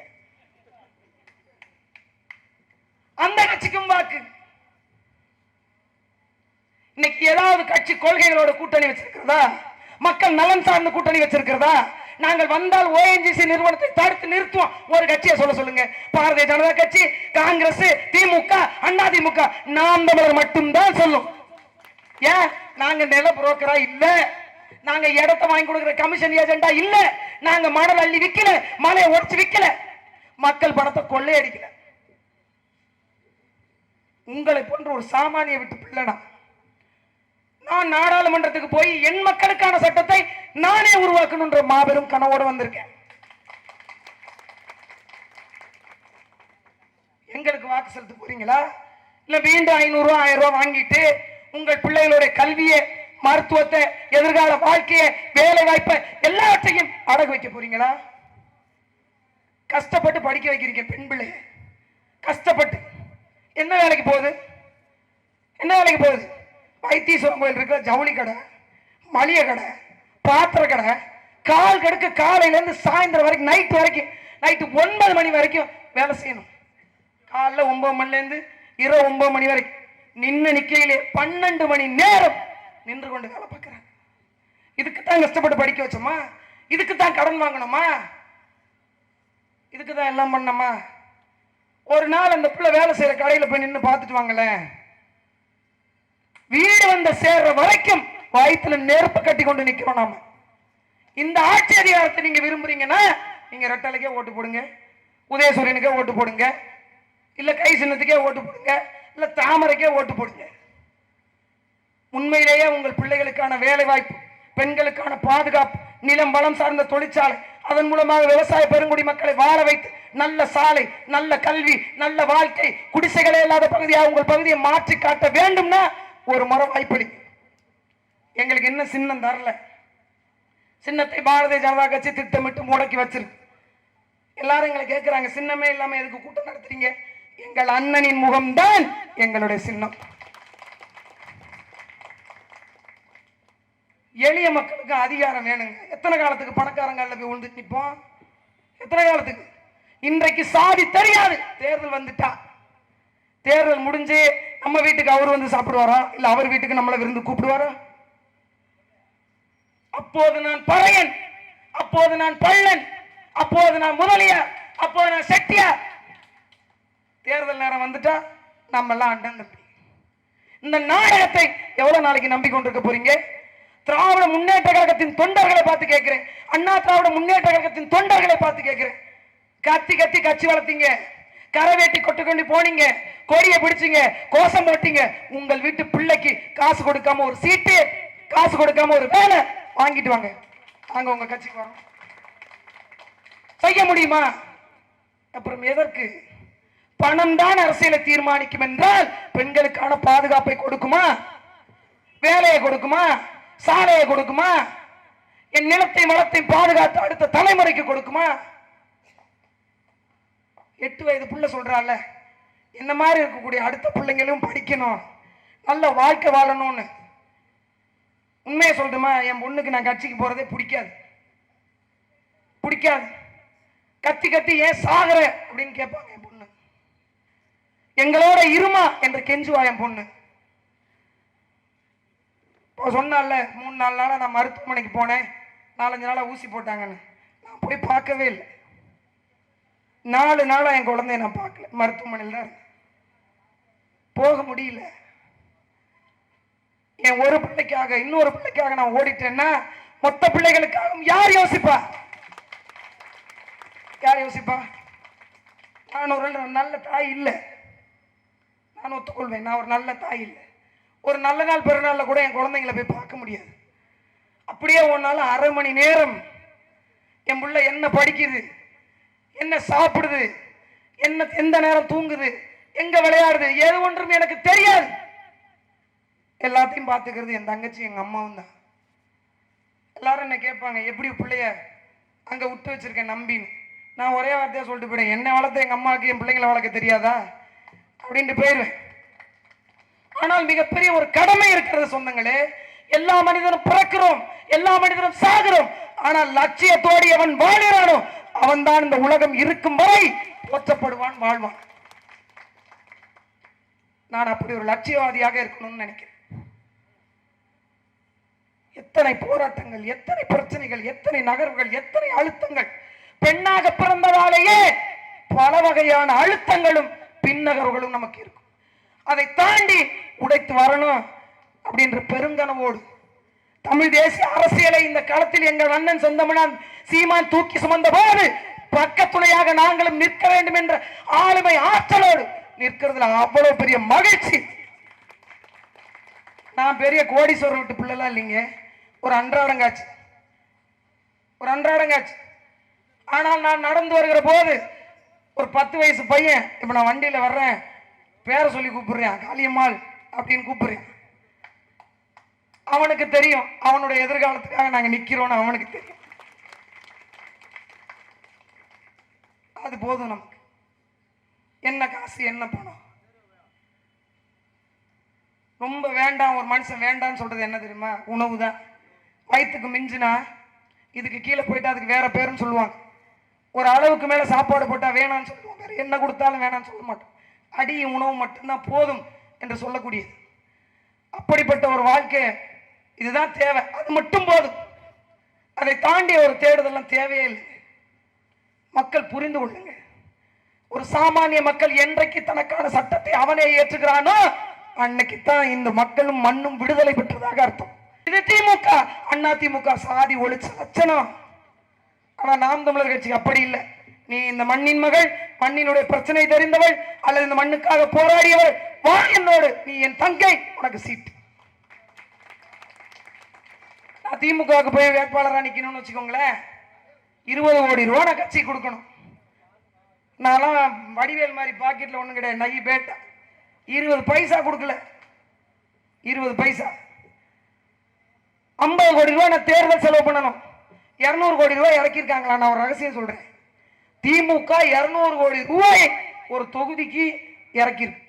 அந்த கட்சிக்கும் வாக்கு. இன்னைக்கு ஏதாவது கட்சி கொள்கைகளோட கூட்டணி வச்சிருக்கிறதா? மக்கள் நலன் சார்ந்த கூட்டணி வச்சிருக்கிறதா? நாங்கள் வந்தால் ஓஎன்ஜிசி நிறுவனத்தை தடுத்து நிறுத்துவோம் ஒரு கட்சியை சொல்ல சொல்லுங்க. பாரதிய ஜனதா கட்சி, காங்கிரஸ், திமுக, அதிமுக, நாம் தமிழர் மட்டும்தான் சொல்லும். ஏன்? நாங்க நில புரோக்கரா இல்ல, நாங்க இடத்தை வாங்கி கொடுக்கிற கமிஷன் ஏஜெண்டா இல்ல, நாங்க மணல் அள்ளி விக்கல, மலையை உடைச்சு விக்கல, மக்கள் பணத்தை கொள்ளையடிக்கல. உங்களை போன்ற ஒரு சாமானிய விட்டு பிள்ளைனா நான் நாடாளுமன்றத்துக்கு போய் என் மக்களுக்கான சட்டத்தை நானே உருவாக்கணும்ன்ற மாபெரும் கனவோடு வந்திருக்கேன். எங்களுக்கு வாக்கு செலுத்த போறீங்களா? இல்ல மீண்டும் 500 ரூபாய் 1000 ரூபாய் வாங்கிட்டு உங்கள் பிள்ளைகளுடைய கல்வியை, மருத்துவத்தை, எதிர்கால வாழ்க்கையை, வேலை வாய்ப்பை எல்லாத்தையும் அடகு வைக்க போறீங்களா? கஷ்டப்பட்டு படிக்க வைக்கிறீங்க பெண் பிள்ளை, கஷ்டப்பட்டு. என்ன வேலைக்கு போகுது? என்ன வேலைக்கு போகுது? வைத்தீஸ்வரன் கோயில் இருக்கிற ஜவுளி கடை, மளிகை கடை, பாத்திர கடை, கால் கடுக்க காலையில இருந்து சாயந்தரம் வரைக்கும், நைட்டு 9 மணி வரைக்கும் வேலை செய்யணும். காலைல 9 மணில இருந்து இரவு 9 மணி வரைக்கும் நின்று நிக்கையிலே 12 மணி நேரம் நின்று கொண்டு வேலை பார்க்கிறாங்க. இதுக்குத்தான் கஷ்டப்பட்டு படிக்க வச்சோமா? இதுக்குத்தான் கடன் வாங்கணுமா? இதுக்குதான் எல்லாம் பண்ணமா? ஒரு நாள் அந்த பிள்ளை வேலை செய்யற கடையில போய் நின்று பார்த்துட்டு வாங்களேன். வீடு வந்து சேர்ற வரைக்கும் வயிற்றுல நெருப்பு கட்டி கொண்டு நிக்கிறோம் நாம. இந்த ஆட்சி அதிகாரத்தை நீங்க விரும்புறீங்கன்னா நீங்க ரெட்டலைக்கே ஓட்டு போடுங்க, உதயசூரியனுக்கே ஓட்டு போடுங்க, இல்ல கை சின்னத்துக்கே ஓட்டு போடுங்க, இல்ல தாமரைக்கே ஓட்டு போடுங்க. உண்மையிலேயே உங்கள் பிள்ளைகளுக்கான வேலை வாய்ப்பு, பெண்களுக்கான பாதுகாப்பு, நிலம் வளம் சார்ந்த தொழிற்சாலை, அதன் மூலமாக விவசாய பெருங்குடி மக்களை வாழ வைத்து நல்ல சாலை, நல்ல கல்வி, நல்ல வாழ்க்கை, குடிசைகளே இல்லாத பகுதியாக உங்கள் பகுதியை மாற்றி காட்ட வேண்டும்னா ஒரு முறை வாய்ப்பளி. எங்களுக்கு என்ன சின்னம் தரல, சின்னத்தை பாரதிய ஜனதா கட்சி திட்டமிட்டு முடக்கி வச்சிருக்கு. எல்லாரும் எங்களை கேட்கிறாங்க, சின்னமே இல்லாம எதுக்கு கூட்டம் நடத்துறீங்க? எங்கள் அண்ணனின் முகம்தான் எங்களுடைய சின்னம். எளிய மக்களுக்கு அதிகாரம் வேணுங்க. எத்தனை காலத்துக்கு பணக்காரங்கள்ல போய் விழுந்து நிற்போம்? எத்தனை காலத்துக்கு? இன்றைக்கு சாதி தெரியாது. தேர்தல் வந்துட்டா, தேர்தல் முடிஞ்சு நம்ம வீட்டுக்கு அவர் வந்து சாப்பிடுவாரா, இல்ல அவர் வீட்டுக்கு நம்மளை விருந்து கூப்பிடுவாரா? அப்போது நான் பறையன், அப்போது நான் பள்ளன், அப்போது நான் முதலியார், அப்போது நான் செட்டியார். தேர்தல் நேரம் வந்துட்டா நம்ம எல்லாம் அண்ணன் தம்பி. இந்த நாடகத்தை எவ்வளவு நாளைக்கு நம்பிக்கொண்டிருக்க போறீங்க? திராவிட முன்னேற்ற கழகத்தின் தொண்டர்களை பார்த்து கேட்கிறேன், அண்ணா திராவிட முன்னேற்ற கழகத்தின் தொண்டர்களை பார்த்து கேட்கிறேன். கத்தி கத்தி கட்சி வளர்த்தீங்க, கரை வேட்டி கொட்டு கொண்டு போனீங்க, கொடியை பிடிச்சீங்க, கோஷம் போட்டீங்க. உங்கள் வீட்டு பிள்ளைக்கு காசு கொடுக்காம ஒரு சீட்டு, காசு கொடுக்காம ஒரு வேலை வாங்கிட்டு வாங்க, நாங்க உங்க கட்சிக்கு வரோம். செய்ய முடியுமா? அப்புறம் எதற்கு? பணம் தான் அரசியலை தீர்மானிக்கும் என்றால் பெண்களுக்கான பாதுகாப்பை கொடுக்குமா? வேலையை கொடுக்குமா? சாலையை கொடுக்குமா? என் நிலத்தை வளத்தை பாதுகாத்து அடுத்த தலைமுறைக்கு கொடுக்குமா? 8 வயது புள்ள சொல்றால, என்ன மாதிரி இருக்கக்கூடிய அடுத்த பிள்ளைங்களும் படிக்கணும், நல்ல வாழ்க்கை வாழணும்னு. உண்மையை சொல்றேமா, என் பொண்ணுக்கு நான் கட்சிக்கு போறதே பிடிக்காது. கத்தி கத்தி ஏன் சாகுற அப்படின்னு கேட்பாங்க என் பொண்ணு. எங்களோட இருமா என்று கெஞ்சுவா என் பொண்ணு. இப்போ சொன்னால 3-4 நாளா நான் மருத்துவமனைக்கு போனேன், 4-5 நாளா ஊசி போட்டாங்கன்னு. நான் போய் பார்க்கவே இல்லை. 4 நாளா என் குழந்தைய நான் பார்க்கல, மருத்துவமனையில் தான் போக முடியல. என் ஒரு பிள்ளைக்காக இன்னொரு பிள்ளைக்காக நான் ஓடிட்டேன்னா மொத்த பிள்ளைகளுக்காக யார் யோசிப்பா? நான் ஒரு நல்ல தாய் இல்லை, நான் ஒத்துக்கொள்வேன். நான் ஒரு நல்ல தாய் இல்லை. ஒரு நல்ல நாள் பெருநாள்ல கூட என் குழந்தைங்களை போய் பார்க்க முடியாது. அப்படியே ஒன்னால 1/2 மணி நேரம் என் பிள்ளை என்ன படிக்குது, என்ன சாப்பிடுது, என்ன எந்த நேரம் தூங்குது, எங்க விளையாடுது, எது ஒன்றும் எனக்கு தெரியாது. எல்லாத்தையும் பார்த்துக்கிறது என் தங்கச்சி எங்க அம்மாவும் தான். எல்லாரும் என்ன கேட்பாங்க, எப்படி பிள்ளைய அங்க விட்டு வச்சிருக்கேன் நம்பின்னு. நான் ஒரே வார்த்தையா சொல்லிட்டு போயிடுவேன், என்ன வளர்த்த எங்க அம்மாவுக்கு என் பிள்ளைங்களை வளர்க்க தெரியாதா அப்படின்ட்டு போயிடுவேன். ஆனால் மிகப்பெரிய ஒரு கடமை இருக்கிறது சொந்தங்களே. எல்லா மனிதனும் பிறக்கிறோம், எல்லா மனிதனும் சாகிறோம். ஆனால் லட்சியத்தோடு அவன் வாழ்கிறானோ அவன் தான் இந்த உலகம் இருக்கும் வரை போற்றப்படுவான், வாழ்வான். நான் அப்படி ஒரு லட்சியவாதியாக இருக்கணும்னு நினைக்கிறேன். எத்தனை போராட்டங்கள், எத்தனை பிரச்சனைகள், எத்தனை நகர்வுகள், எத்தனை அழுத்தங்கள். பெண்ணாக பிறந்ததாலேயே பல வகையான அழுத்தங்களும் பின்னகர்வுகளும் நமக்கு இருக்கும். அதை தாண்டி உடைத்து வரணும் அப்படின்ற பெருங்கனவோடு தமிழ் தேசிய அரசியலை இந்த களத்தில் எங்கள் அண்ணன் செந்தமிழன் சீமான் தூக்கி சுமந்த போது பக்கத்துணையாக நாங்களும் நிற்க வேண்டும் என்ற ஆளுமை ஆற்றலோடு நிற்கிறதுல அவ்வளவு பெரிய மகிழ்ச்சி. நான் பெரிய கோடீஸ்வரர் விட்டு பிள்ளைலாம் இல்லைங்க, ஒரு அன்றாடங்காட்சி. ஆனால் நான் நடந்து வருகிற போது ஒரு 10 வயசு பையன், இப்ப நான் வண்டியில வர்றேன், பேரை சொல்லி கூப்பிடுறேன், காளியம்மாள் அப்படின்னு கூப்பிடுறேன். அவனுக்கு தெரியும் அவனுடைய எதிர்காலத்துக்காக நாங்க நிக்கிறோம்னு அவனுக்கு தெரியும். அது போதும் நமக்கு. என்ன காசு, என்ன பணம் ரொம்ப வேண்டாம். ஒரு மனுஷன் வேண்டான்னு சொல்றது என்ன தெரியுமா? உணவு தான். வயிற்றுக்கு மிஞ்சினா இதுக்கு கீழே போயிட்டு அதுக்கு வேற பேருன்னு சொல்லுவாங்க. ஒரு அளவுக்கு மேல சாப்பாடு போட்டா வேணான்னு சொல்லுவோம், வேற என்ன கொடுத்தாலும் வேணான்னு சொல்ல மாட்டோம். அடியும் உணவு மட்டும்தான் போதும் என்று சொல்லக்கூடியது. அப்படிப்பட்ட ஒரு வாழ்க்கை இதுதான் தேவை, அது மட்டும் போதும். அதை தாண்டி ஒரு தேடுதெல்லாம் தேவையே இல்லை. மக்கள் புரிந்து கொள்ளுங்க. ஒரு சாமானிய மக்கள் என்றைக்கு தனக்கான சட்டத்தை அவனே ஏற்றுகிறானோ அன்னைக்குத்தான் இந்த மக்களும் மண்ணும் விடுதலை பெற்றதாக அர்த்தம். இது திமுக, அண்ணா திமுக சாதி ஒழிச்ச லட்சணம். ஆனா நாம் தமிழர் கட்சிக்கு அப்படி இல்லை. நீ இந்த மண்ணின் மகள், மண்ணினுடைய பிரச்சனை தெரிந்தவள், அல்லது இந்த மண்ணுக்காக போராடியவள், வா என்னோடு, நீ என் தங்கை, உனக்கு சீட்டு. நான் திமுகவுக்கு போய் வேட்பாளராக நிக்கணும்னு வச்சுக்கோங்களேன், 20 கோடி ரூபா நான் கட்சி கொடுக்கணும். நான்லாம் வடிவேல் மாதிரி பாக்கெட்ல ஒண்ணும் கிடையாது, நகி பேட்டா. 20 பைசா கொடுக்கல, 20 பைசா. 50 கோடி ரூபாய் நான் தேர்தல் செலவு பண்ணணும். 200 கோடி ரூபாய் இறக்கியிருக்காங்களா? நான் ஒரு ரகசியம் சொல்றேன். திமுக 200 கோடி ரூபாய் ஒரு தொகுதிக்கு இறக்கிருக்கு.